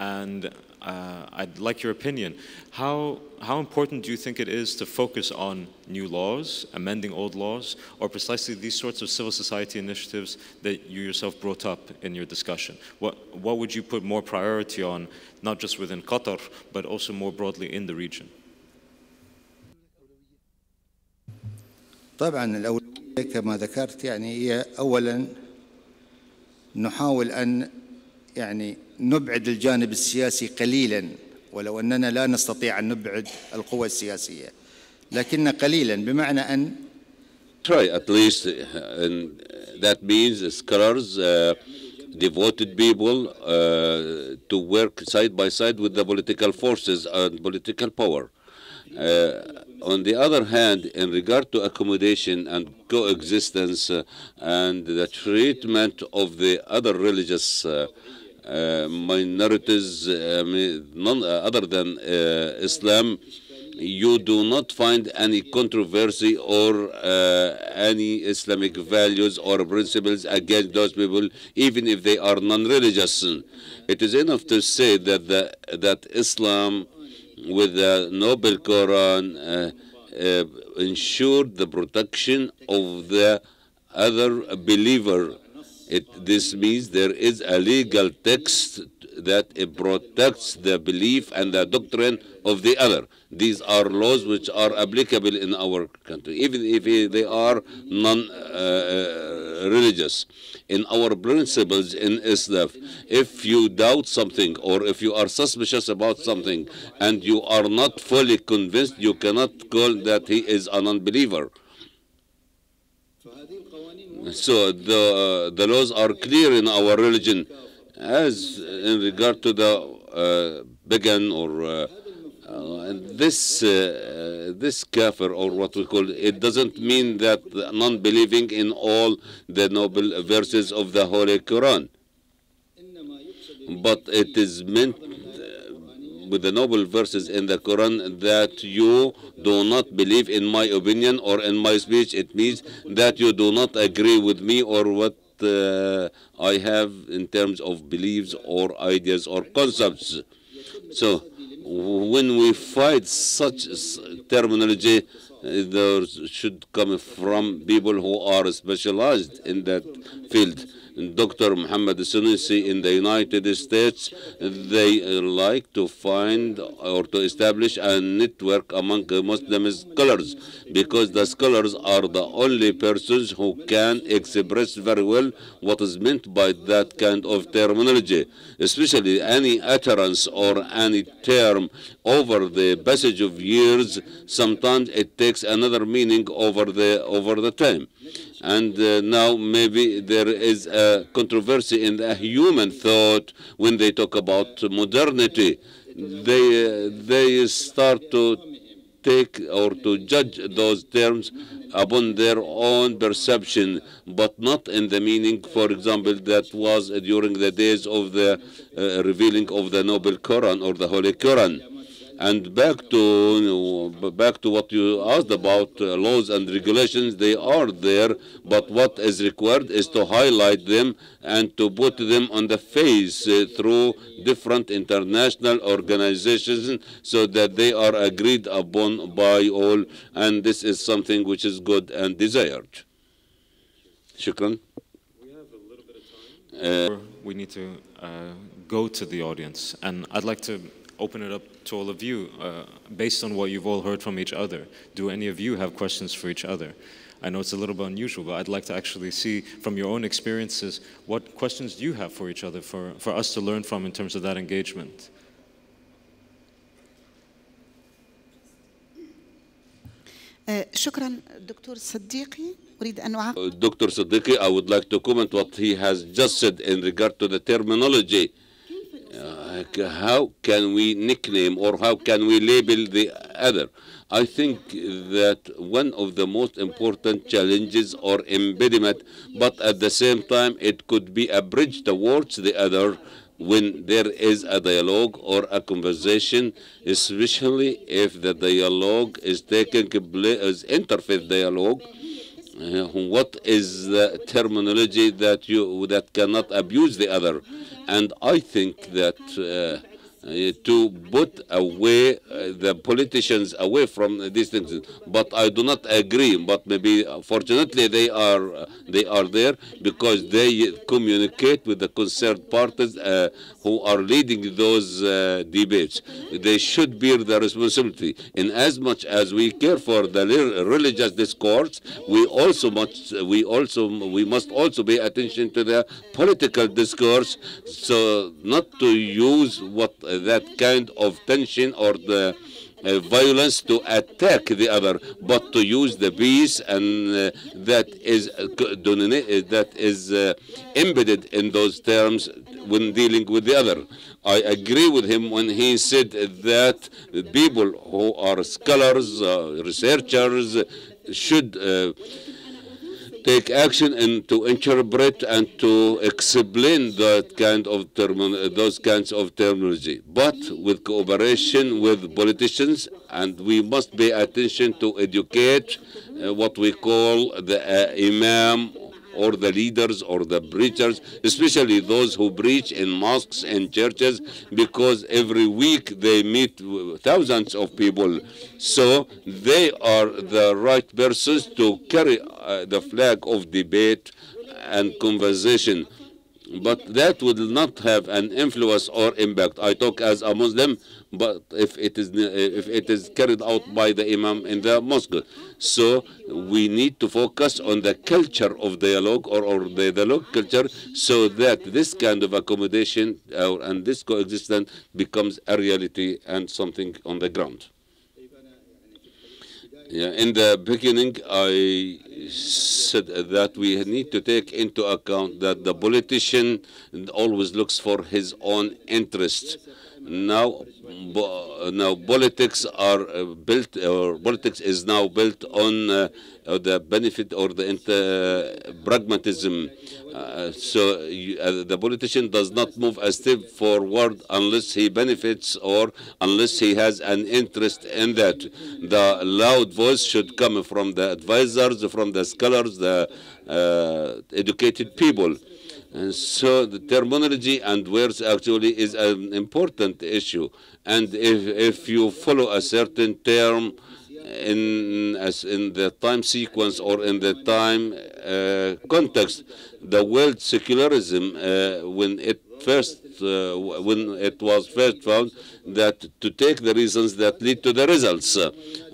and I'd like your opinion. How important do you think it is to focus on new laws, amending old laws, or precisely these sorts of civil society initiatives that you yourself brought up in your discussion? What would you put more priority on, not just within Qatar, but also more broadly in the region? طبعا الأولوية كما ذكرت هي أولا نحاول أن نبعد الجانب السياسي قليلا، ولو أننا لا نستطيع أن نبعد القوى السياسية، لكن قليلا بمعنى أن try at least, and that means scholars, devoted people to work side by side with the political forces and political power. On the other hand, in regard to accommodation and coexistence and the treatment of the other religious minorities other than Islam, you do not find any controversy or any Islamic values or principles against those people, even if they are non-religious. It is enough to say that Islam, with the noble Quran, ensured the protection of the other believer. This means there is a legal text that protects the belief and the doctrine of the other. These are laws which are applicable in our country, even if they are non-religious. In our principles in Islam, if you doubt something or if you are suspicious about something and you are not fully convinced, you cannot call that he is a non-believer. So the laws are clear in our religion, as in regard to the pagan or this kafir, or what we call it, doesn't mean that non-believing in all the noble verses of the Holy Quran, but it is meant with the noble verses in the Quran that you do not believe in my opinion or in my speech. It means that you do not agree with me or what I have in terms of beliefs or ideas or concepts. So when we fight such terminology, those should come from people who are specialized in that field. Dr. Muhammad Sunusi in the United States, they like to find or to establish a network among Muslim scholars, because the scholars are the only persons who can express very well what is meant by that kind of terminology, especially any utterance or any term over the passage of years. Sometimes it takes takes another meaning over the time. And now maybe there is a controversy in the human thought when they talk about modernity. They start to take or to judge those terms upon their own perception, but not in the meaning, for example, that was during the days of the revealing of the Noble Quran or the Holy Quran. And back to what you asked about laws and regulations, they are there, but what is required is to highlight them and to put them on the face through different international organizations so that they are agreed upon by all, and this is something which is good and desired. Shukran. We have a little bit of time. We need to go to the audience, and I'd like to open it up to all of you based on what you've all heard from each other. Do any of you have questions for each other? I know it's a little bit unusual, but I'd like to actually see from your own experiences, what questions do you have for each other, for us to learn from in terms of that engagement? شكرا دكتور صديقي. أريد أن أعقب. Dr. Siddiqui, I would like to comment what he has just said in regard to the terminology. How can we nickname or how can we label the other? I think that one of the most important challenges or impediment, but at the same time it could be a bridge towards the other when there is a dialogue or a conversation, especially if the dialogue is taking place as interfaith dialogue. What is the terminology that cannot abuse the other? And I think that to put away the politicians away from these things, but I do not agree. But maybe fortunately they are there because they communicate with the concerned parties who are leading those debates. They should bear the responsibility. In as much as we care for the religious discourse, we must also pay attention to the political discourse, so not to use that kind of tension or the violence to attack the other, but to use the peace, and that is embedded in those terms when dealing with the other. I agree with him when he said that people who are scholars, researchers, should take action and to interpret and to explain that kind of those kinds of terminology, but with cooperation with politicians, and we must pay attention to educate what we call the imam or the leaders or the preachers, especially those who preach in mosques and churches, because every week they meet thousands of people. So they are the right persons to carry the flag of debate and conversation. But that will not have an influence or impact. I talk as a Muslim, but if it is carried out by the imam in the mosque. So we need to focus on the culture of dialogue or the dialogue culture, so that this kind of accommodation and this coexistence becomes a reality and something on the ground. Yeah, in the beginning, I said that we need to take into account that the politician always looks for his own interest. Now politics are built, or politics is now built on the benefit or the pragmatism. So the politician does not move a step forward unless he benefits or unless he has an interest in that. The loud voice should come from the advisors, from the scholars, the educated people. And so the terminology and words actually is an important issue. And if you follow a certain term in the time sequence or in the time context, the word secularism, when it when it was first found, that to take the reasons that lead to the results.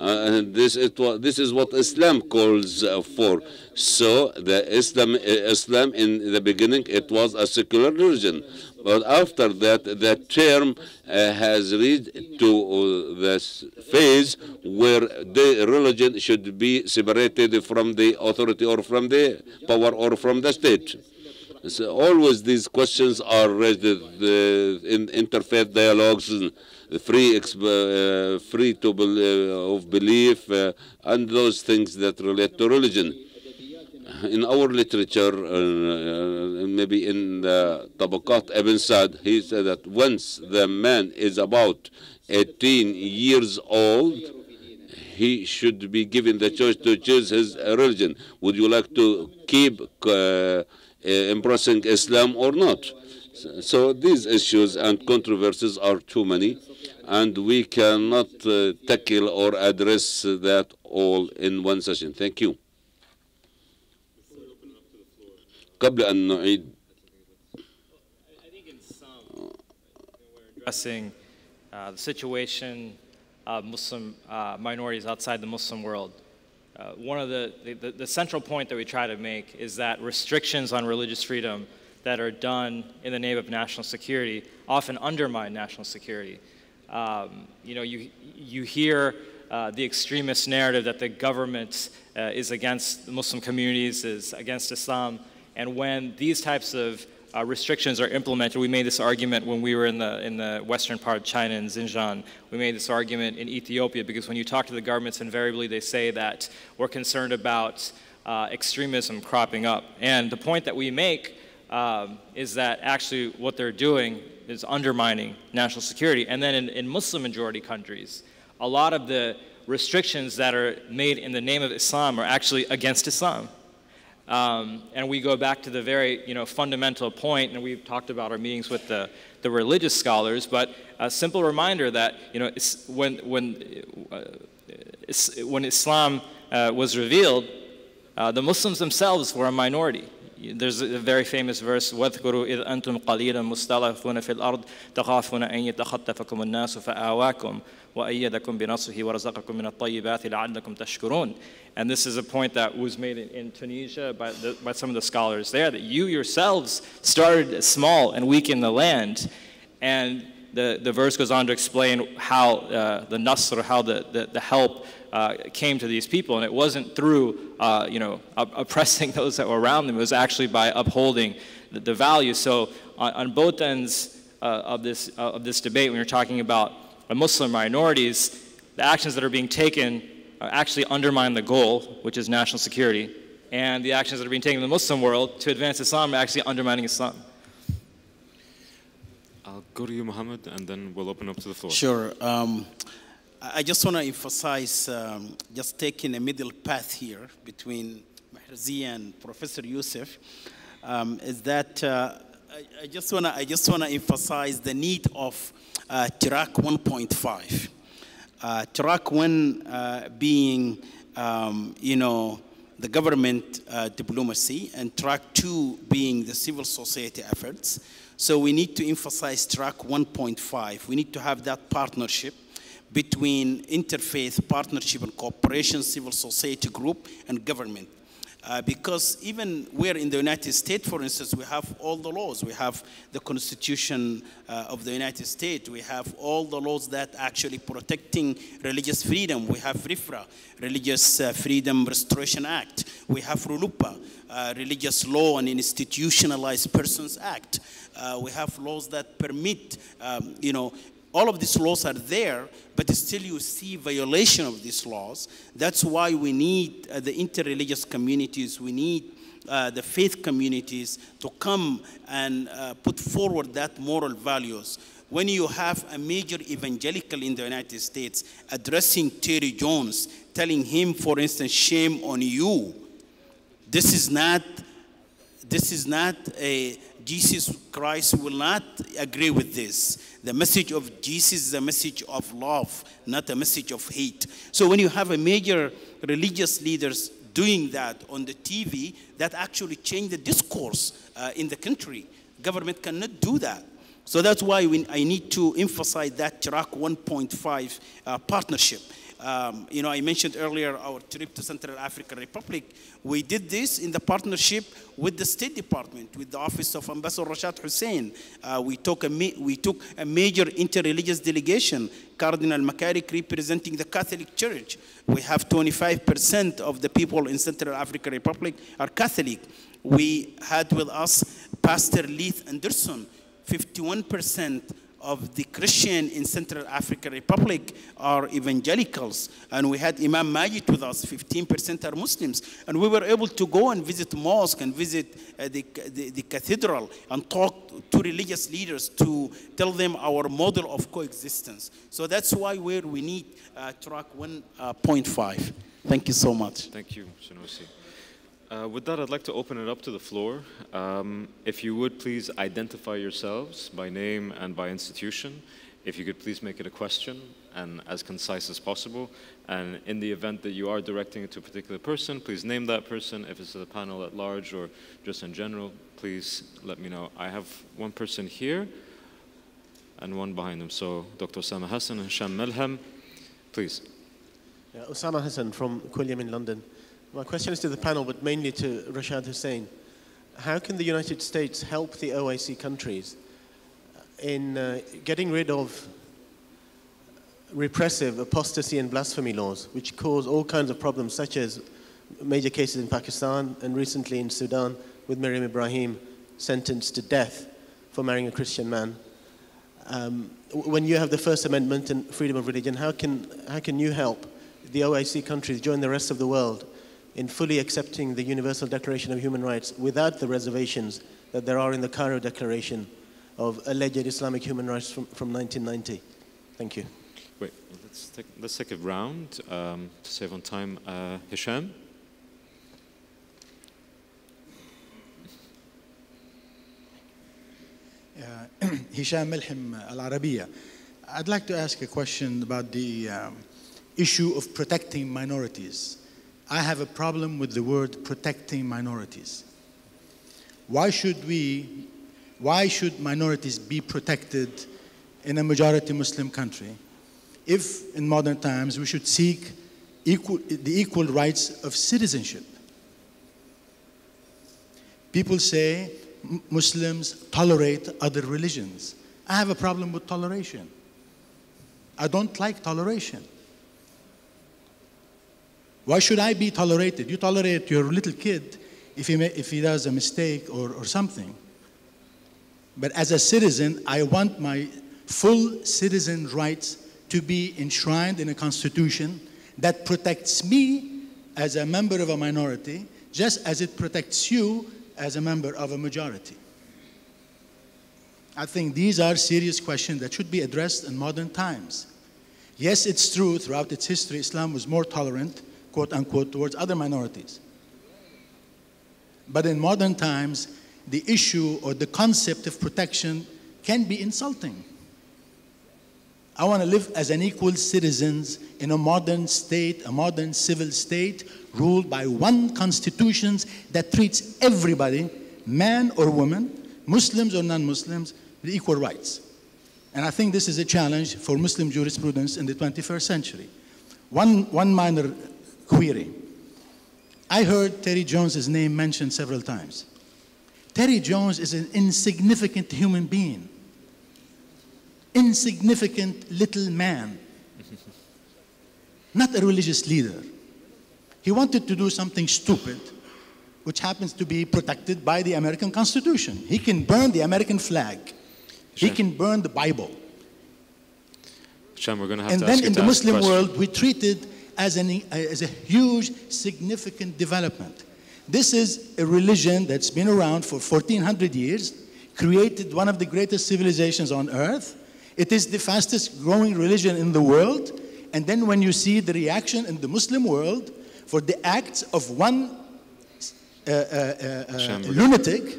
And this is what Islam calls for. So the Islam in the beginning, it was a secular religion. But after that, the term has reached to this phase where the religion should be separated from the authority or from the power or from the state. So always these questions are raised in interfaith dialogues, of belief, and those things that relate to religion. In our literature, maybe in the Tabaqat Ibn Sa'd, he said that once the man is about 18 years old, he should be given the choice to choose his religion. Would you like to keep embracing Islam or not? So these issues and controversies are too many, and we cannot tackle or address that all in one session. Thank you. قبل أن نعيد. I think in sum, we're addressing the situation of Muslim minorities outside the Muslim world. One of the central point that we try to make is that restrictions on religious freedom that are done in the name of national security often undermine national security. You hear the extremist narrative that the government is against the Muslim communities, is against Islam. And when these types of restrictions are implemented, we made this argument when we were in the western part of China, in Xinjiang. We made this argument in Ethiopia, because when you talk to the governments, invariably they say that we're concerned about extremism cropping up. And the point that we make is that actually what they're doing is undermining national security. And then in Muslim majority countries, a lot of the restrictions that are made in the name of Islam are actually against Islam. And we go back to the very fundamental point, and we've talked about our meetings with the religious scholars, but a simple reminder that when Islam was revealed, the Muslims themselves were a minority. There's a very famous verse, وَاذْكُرُوا إِذْ أَنْتُمْ قَلِيلًا مُسْتَضَعَفُونَ فِي الْأَرْضِ تَخَافُونَ أَنْ يَتَخَطَّفَكُمُ النَّاسُ فَآوَاكُمْ وَأَيَّدَكُمْ بِنَصْرِهِ وَرَزَقَكُمْ مِنَ الطَّيِّبَاتِ لَعَلَّكُمْ تَشْكُرُونَ. And this is a point that was made in Tunisia by some of the scholars there, that you yourselves started small and weak in the land. And the verse goes on to explain how the nasr, how the help came to these people, and it wasn't through oppressing those that were around them. It was actually by upholding the values. So on both ends of this debate, when you're talking about Muslim minorities, the actions that are being taken actually undermine the goal, which is national security, and the actions that are being taken in the Muslim world to advance Islam are actually undermining Islam. I'll go to you, Mohammed, and then we'll open up to the floor. Sure. I just want to emphasize, just taking a middle path here between Mahrzi and Professor Youssef, is that I just want to emphasize the need of track 1.5. Track 1 being, the government diplomacy, and track 2 being the civil society efforts. So we need to emphasize track 1.5. We need to have that partnership between interfaith partnership and cooperation, civil society group, and government. Because even we're in the United States, for instance, we have all the laws. We have the Constitution of the United States. We have all the laws that actually protecting religious freedom. We have RFRA, Religious Freedom Restoration Act. We have RULUPA, Religious Law and Institutionalized Persons Act. We have laws that permit, all of these laws are there, but still you see violation of these laws. That's why we need the interreligious communities, we need the faith communities to come and put forward that moral values. When you have a major evangelical in the United States addressing Terry Jones, telling him, for instance, shame on you, this is not a, Jesus Christ will not agree with this. The message of Jesus is a message of love, not a message of hate. So when you have a major religious leaders doing that on the TV, that actually changed the discourse in the country. Government cannot do that. So that's why I need to emphasize that track 1.5 partnership. You know, I mentioned earlier our trip to Central African Republic. We did this in the partnership with the State Department, with the Office of Ambassador Rashad Hussein. We took a major interreligious delegation, Cardinal McCarrick representing the Catholic Church. We have 25% of the people in Central African Republic are Catholic. We had with us Pastor Leith Anderson. 51% of the Christian in Central African Republic are evangelicals. And we had Imam Majid with us, 15% are Muslims. And we were able to go and visit mosque and visit the cathedral and talk to religious leaders to tell them our model of coexistence. So that's why we need track 1.5. Thank you so much. Thank you, Sanusi. With that, I'd like to open it up to the floor. If you would please identify yourselves by name and by institution. If you could please make it a question and as concise as possible. And in the event that you are directing it to a particular person, please name that person. If it's to the panel at large or just in general, please let me know. I have one person here and one behind him. So Dr. Osama Hassan and Hisham Melhem, please. Yeah, Osama Hassan from Quilliam in London. My question is to the panel, but mainly to Rashad Hussein. How can the United States help the OIC countries in getting rid of repressive apostasy and blasphemy laws, which cause all kinds of problems, such as major cases in Pakistan and recently in Sudan with Miriam Ibrahim sentenced to death for marrying a Christian man? When you have the First Amendment and freedom of religion, how can you help the OIC countries join the rest of the world in fully accepting the Universal Declaration of Human Rights without the reservations that there are in the Cairo Declaration of alleged Islamic human rights from 1990? Thank you. Wait, let's take a round to save on time. Hisham? Hisham Melhem Al-Arabiya. I'd like to ask a question about the issue of protecting minorities. I have a problem with the word protecting minorities. Why should minorities be protected in a majority Muslim country if in modern times we should seek the equal rights of citizenship? People say Muslims tolerate other religions. I have a problem with toleration. I don't like toleration. Why should I be tolerated? You tolerate your little kid if he does a mistake or something. But as a citizen, I want my full citizen rights to be enshrined in a constitution that protects me as a member of a minority, just as it protects you as a member of a majority. I think these are serious questions that should be addressed in modern times. Yes, it's true, throughout its history, Islam was more tolerant, quote unquote, towards other minorities. But in modern times, the issue or the concept of protection can be insulting. I want to live as an equal citizen in a modern state, a modern civil state, ruled by one constitution that treats everybody, man or woman, Muslims or non-Muslims, with equal rights. And I think this is a challenge for Muslim jurisprudence in the 21st century. One minor query. I heard Terry Jones's name mentioned several times. Terry Jones is an insignificant human being. Insignificant little man. Not a religious leader. He wanted to do something stupid, which happens to be protected by the American Constitution. He can burn the American flag. He can burn the Bible. Sham, we're going to have and to then ask you in to the ask Muslim a world, we treat it as a huge, significant development. This is a religion that's been around for 1400 years, created one of the greatest civilizations on earth. It is the fastest growing religion in the world. And then when you see the reaction in the Muslim world for the acts of one lunatic,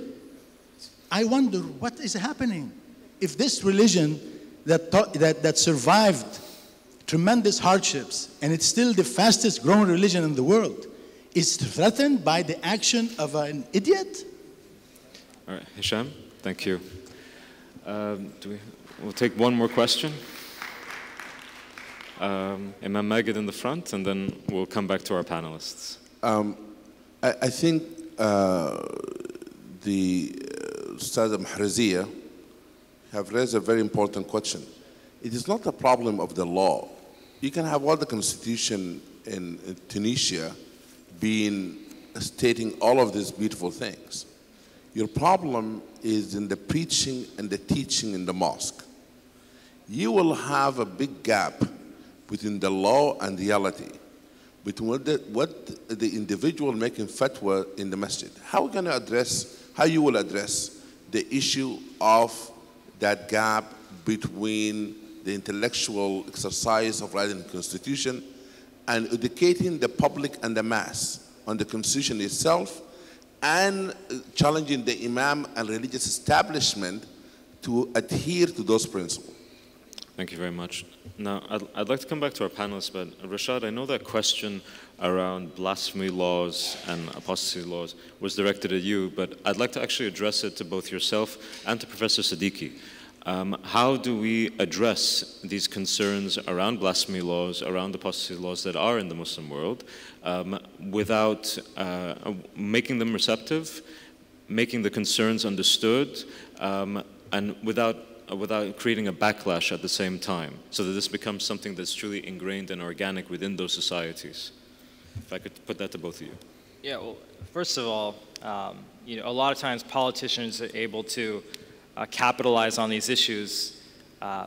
I wonder what is happening. If this religion that survived tremendous hardships, and it's still the fastest growing religion in the world, is threatened by the action of an idiot? All right, Hisham, Thank you. We'll take one more question. Imam Magid in the front, and then we'll come back to our panelists. I think the Ustad Mahrazia have raised a very important question. It is not a problem of the law. You can have all the constitution in Tunisia stating all of these beautiful things. Your problem is in the preaching and the teaching in the mosque. You will have a big gap between the law and reality, between what the individual making fatwa in the masjid. How you will address the issue of that gap between the intellectual exercise of writing the Constitution and educating the public and the mass on the Constitution itself, and challenging the imam and religious establishment to adhere to those principles. Thank you very much. Now, I'd like to come back to our panelists, but Rashad, I know that question around blasphemy laws and apostasy laws was directed at you, but I'd like to actually address it to both yourself and to Professor Siddiqui. How do we address these concerns around blasphemy laws, around apostasy laws that are in the Muslim world, without making them receptive, making the concerns understood, and without creating a backlash at the same time, so that this becomes something that's truly ingrained and organic within those societies? If I could put that to both of you. Yeah, well, first of all, a lot of times politicians are able to capitalize on these issues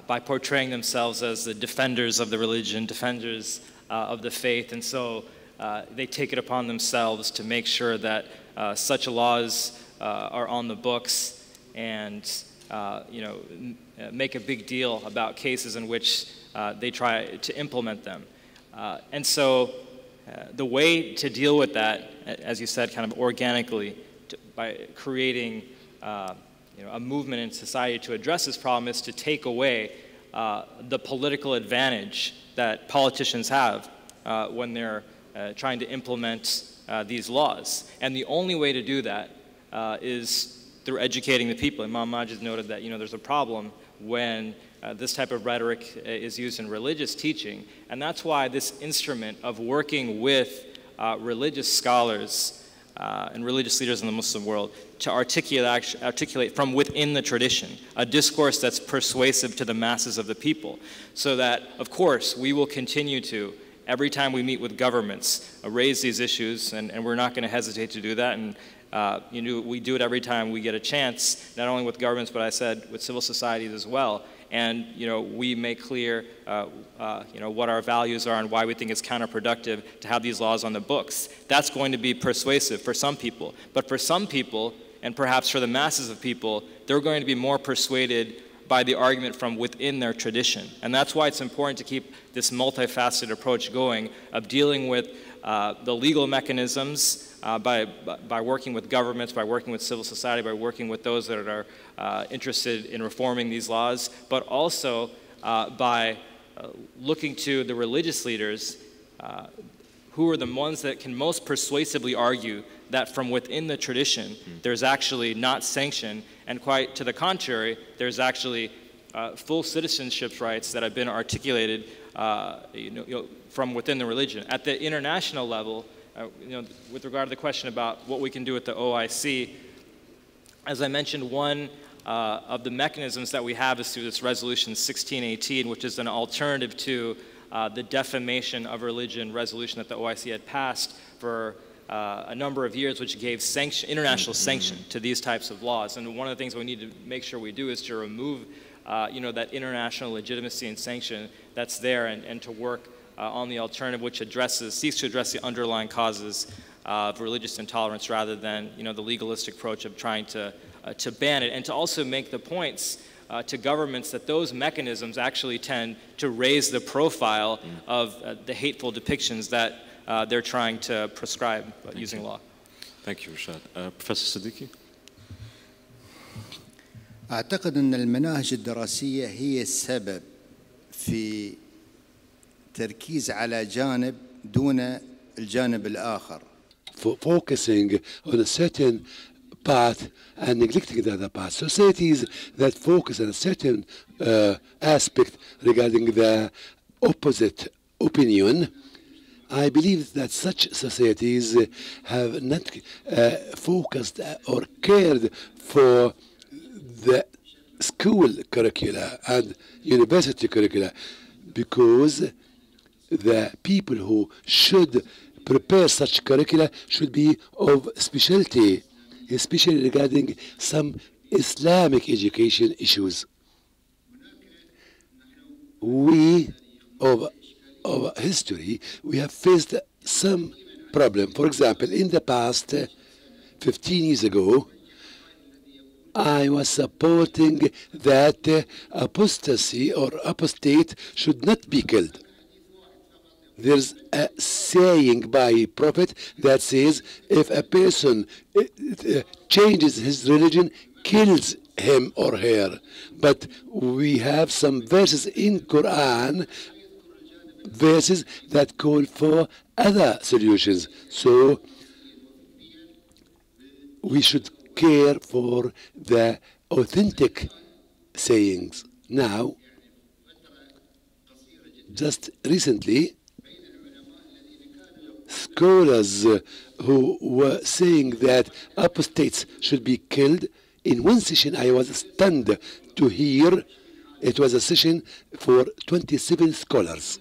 by portraying themselves as the defenders of the religion, defenders of the faith, and so they take it upon themselves to make sure that such laws are on the books, and make a big deal about cases in which they try to implement them. And so the way to deal with that, as you said, kind of organically, by creating a movement in society to address this problem, is to take away the political advantage that politicians have when they're trying to implement these laws. And the only way to do that is through educating the people. Imam Majid noted that there's a problem when this type of rhetoric is used in religious teaching, and that's why this instrument of working with religious scholars and religious leaders in the Muslim world to articulate from within the tradition a discourse that's persuasive to the masses of the people, so that, of course, we will continue to, every time we meet with governments, raise these issues, and we're not going to hesitate to do that. And we do it every time we get a chance, not only with governments, but I said with civil societies as well. And we make clear what our values are and why we think it's counterproductive to have these laws on the books. That's going to be persuasive for some people. But for some people, and perhaps for the masses of people, they're going to be more persuaded by the argument from within their tradition. And that's why it's important to keep this multifaceted approach going of dealing with the legal mechanisms, by working with governments, by working with civil society, by working with those that are interested in reforming these laws, but also by looking to the religious leaders who are the ones that can most persuasively argue that from within the tradition there's actually not sanction, and quite to the contrary, there's actually full citizenship rights that have been articulated from within the religion. At the international level, with regard to the question about what we can do with the OIC, as I mentioned, one of the mechanisms that we have is through this resolution 1618, which is an alternative to the defamation of religion resolution that the OIC had passed for a number of years, which gave international sanction to these types of laws. And one of the things we need to make sure we do is to remove that international legitimacy and sanction that's there, and to work on the alternative, which seeks to address the underlying causes of religious intolerance rather than the legalistic approach of trying to ban it, and to also make the points to governments that those mechanisms actually tend to raise the profile of the hateful depictions that they're trying to prescribe using law. Thank you, Rashad. Professor Siddiqui? أعتقد أن المناهج الدراسية هي السبب في تركيز على جانب دون الجانب الآخر. Focusing on a certain part and neglecting the other part. Societies that focus on a certain aspect regarding the opposite opinion, I believe that such societies have not focused or cared for the school curricula and university curricula, because the people who should prepare such curricula should be of specialty, especially regarding some Islamic education issues. We, of history, we have faced some problem. For example, in the past, 15 years ago, I was supporting that apostasy or apostate should not be killed. There's a saying by Prophet that says, if a person changes his religion, kills him or her. But we have some verses in Quran, verses that call for other solutions. So we should care for the authentic sayings. Now, just recently, scholars who were saying that apostates should be killed, in one session I was stunned to hear, it was a session for 27 scholars.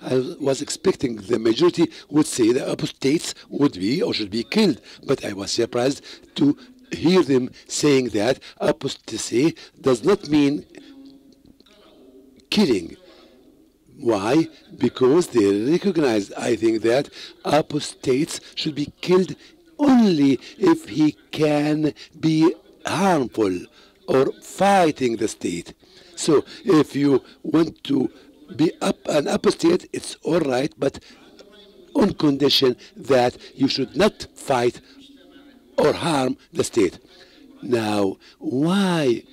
I was expecting the majority would say the apostates would be or should be killed, but I was surprised to hear them saying that apostasy does not mean killing. Why? Because they recognize, I think, that apostates should be killed only if he can be harmful or fighting the state. So if you want to be an apostate, it's all right, but on condition that you should not fight or harm the state. Now, why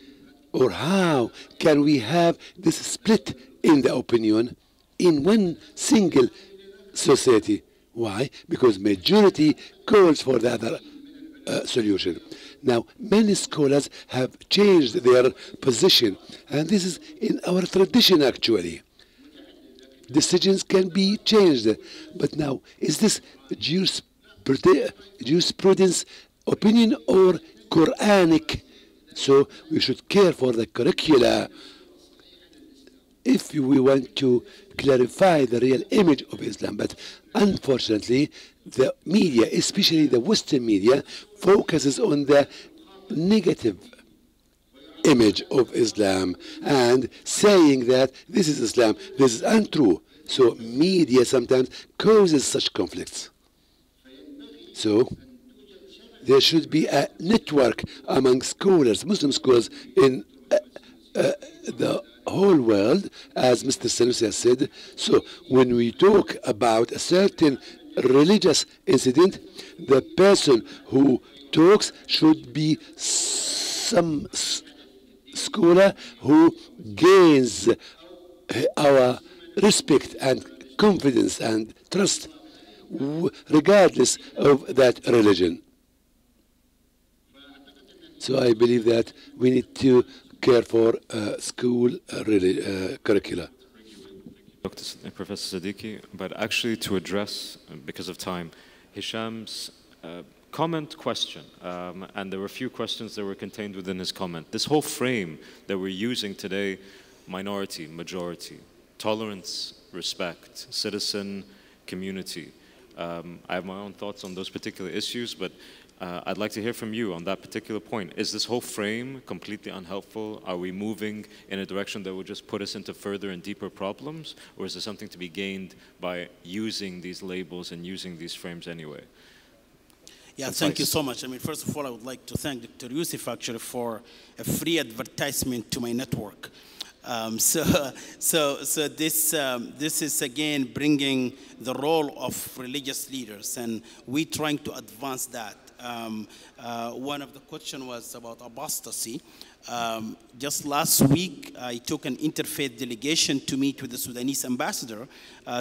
or how can we have this split in the opinion in one single society? Why? Because majority calls for the other solution. Now, many scholars have changed their position, and this is in our tradition actually. Decisions can be changed, but now, is this jurisprudence opinion or Quranic? So we should care for the curricula if we want to clarify the real image of Islam. But unfortunately, the media, especially the Western media, focuses on the negative image of Islam and saying that this is Islam, this is untrue. So media sometimes causes such conflicts. So there should be a network among scholars, Muslim scholars in the whole world, as Mr. Sanusi has said. So when we talk about a certain religious incident, the person who talks should be some scholar who gains our respect and confidence and trust, regardless of that religion. So I believe that we need to care for school curricula. Dr. Professor Siddiqui, but actually to address, because of time, Hisham's question, and there were a few questions that were contained within his comment. This whole frame that we're using today, minority, majority, tolerance, respect, citizen, community. I have my own thoughts on those particular issues, but I'd like to hear from you on that particular point. Is this whole frame completely unhelpful? Are we moving in a direction that will just put us into further and deeper problems? Or is there something to be gained by using these labels and using these frames anyway? Yeah, thank you so much. I mean, first of all, I would like to thank Dr. Yusuf actually for a free advertisement to my network. So this is again bringing the role of religious leaders, and we trying to advance that. One of the questions was about apostasy. Just last week, I took an interfaith delegation to meet with the Sudanese ambassador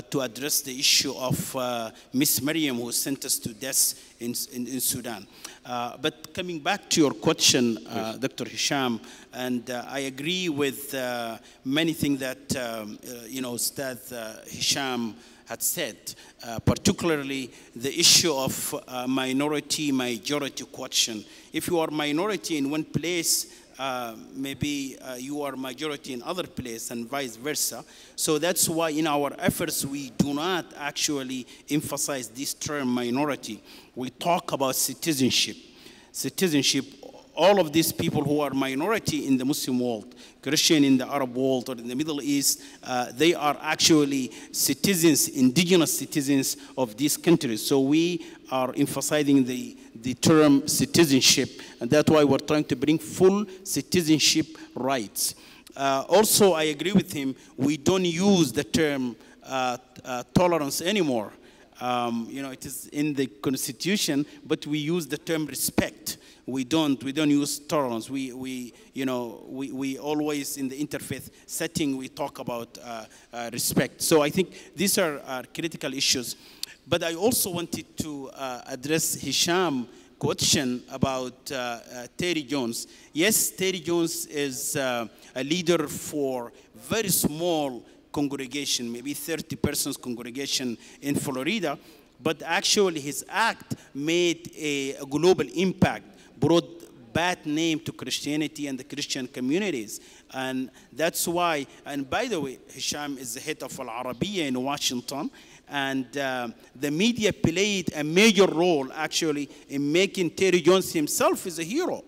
to address the issue of Miss Maryam, who was sentenced to death in Sudan. But coming back to your question, Dr. Hisham, and I agree with many things that Ustad Hisham had said, particularly the issue of minority-majority question. If you are minority in one place, maybe you are majority in other place and vice versa. So that's why in our efforts we do not actually emphasize this term minority. We talk about citizenship. Citizenship, all of these people who are minority in the Muslim world, Christian in the Arab world or in the Middle East, they are actually citizens, indigenous citizens of these countries. So we are emphasizing the term citizenship, and that's why we're trying to bring full citizenship rights. Also, I agree with him, we don't use the term tolerance anymore. It is in the Constitution, but we use the term respect. We don't use tolerance. We always in the interfaith setting we talk about respect. So I think these are critical issues. But I also wanted to address Hisham's question about Terry Jones. Yes, Terry Jones is a leader for very small congregation, maybe 30 persons congregation in Florida, but actually his act made a global impact, brought bad name to Christianity and the Christian communities. And that's why, and by the way, Hisham is the head of Al Arabiya in Washington, and the media played a major role actually in making Terry Jones himself as a hero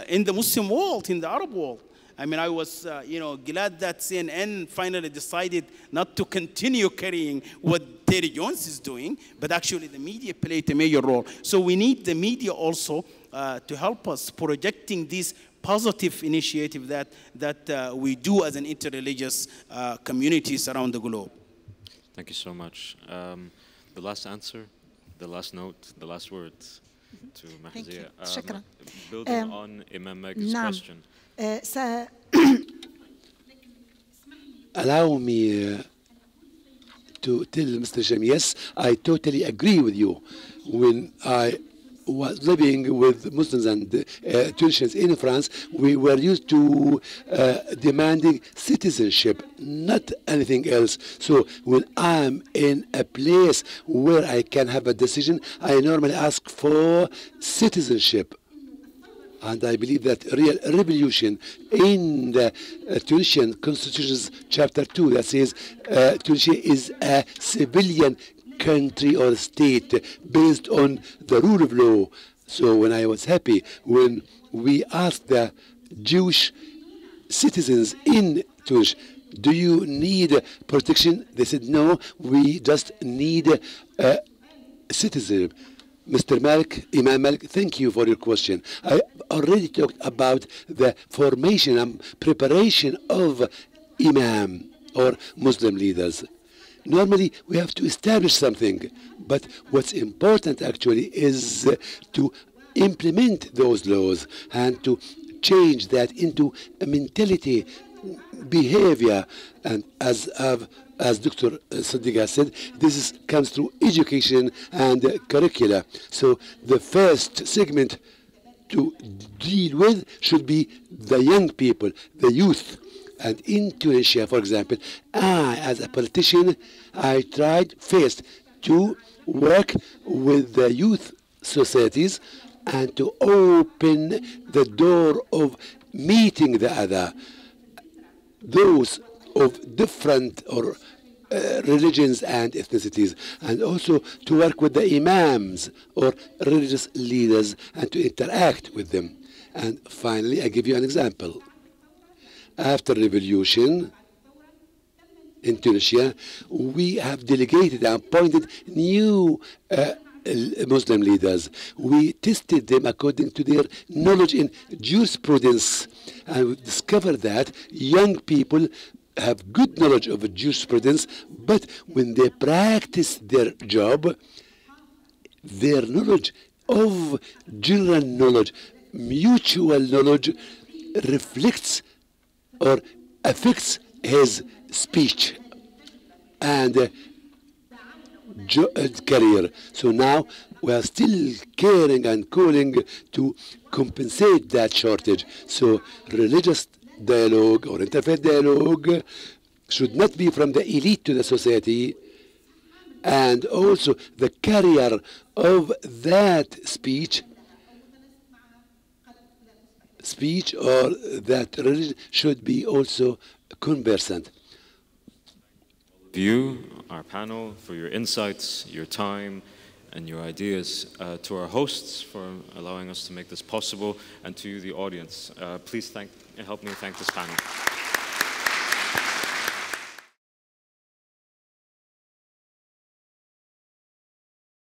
in the Muslim world, in the Arab world. I mean, I was, glad that CNN finally decided not to continue carrying what Terry Jones is doing, but actually the media played a major role. So we need the media also to help us projecting this positive initiative that we do as an interreligious communities around the globe. Thank you so much. The last answer, the last note, the last words to Mahzia. Building on Imam Mag's question. Allow me to tell Mr. Shem, yes, I totally agree with you. When I was living with Muslims and Tunisians in France, we were used to demanding citizenship, not anything else. So when I'm in a place where I can have a decision, I normally ask for citizenship. And I believe that real revolution in the Tunisian Constitution's Chapter 2 that says Tunisia is a civilian country or state based on the rule of law. So when I was happy when we asked the Jewish citizens in Tunisia, do you need protection? They said, no, we just need citizenship. Mr. Malik, Imam Malik, thank you for your question. I already talked about the formation and preparation of Imam or Muslim leaders. Normally, we have to establish something, but what's important actually is to implement those laws and to change that into a mentality, behavior, and as Dr. Sadiqa said, this comes through education and curricula. So the first segment to deal with should be the young people, the youth. And in Tunisia, for example, I, as a politician, I tried first to work with the youth societies and to open the door of meeting the other, those of different or religions and ethnicities, and also to work with the imams or religious leaders and to interact with them. And finally, I give you an example. After revolution in Tunisia, we have delegated and appointed new Muslim leaders. We tested them according to their knowledge in jurisprudence, and we discovered that young people have good knowledge of jurisprudence, but when they practice their job, their knowledge of general knowledge, mutual knowledge, reflects or affects his speech and career. So now we are still caring and calling to compensate that shortage. So religious dialogue or interfaith dialogue should not be from the elite to the society, and also the carrier of that speech or that religion should be also conversant. You, our panel, for your insights, your time, and your ideas, to our hosts for allowing us to make this possible, and to the audience. Please help me thank this panel.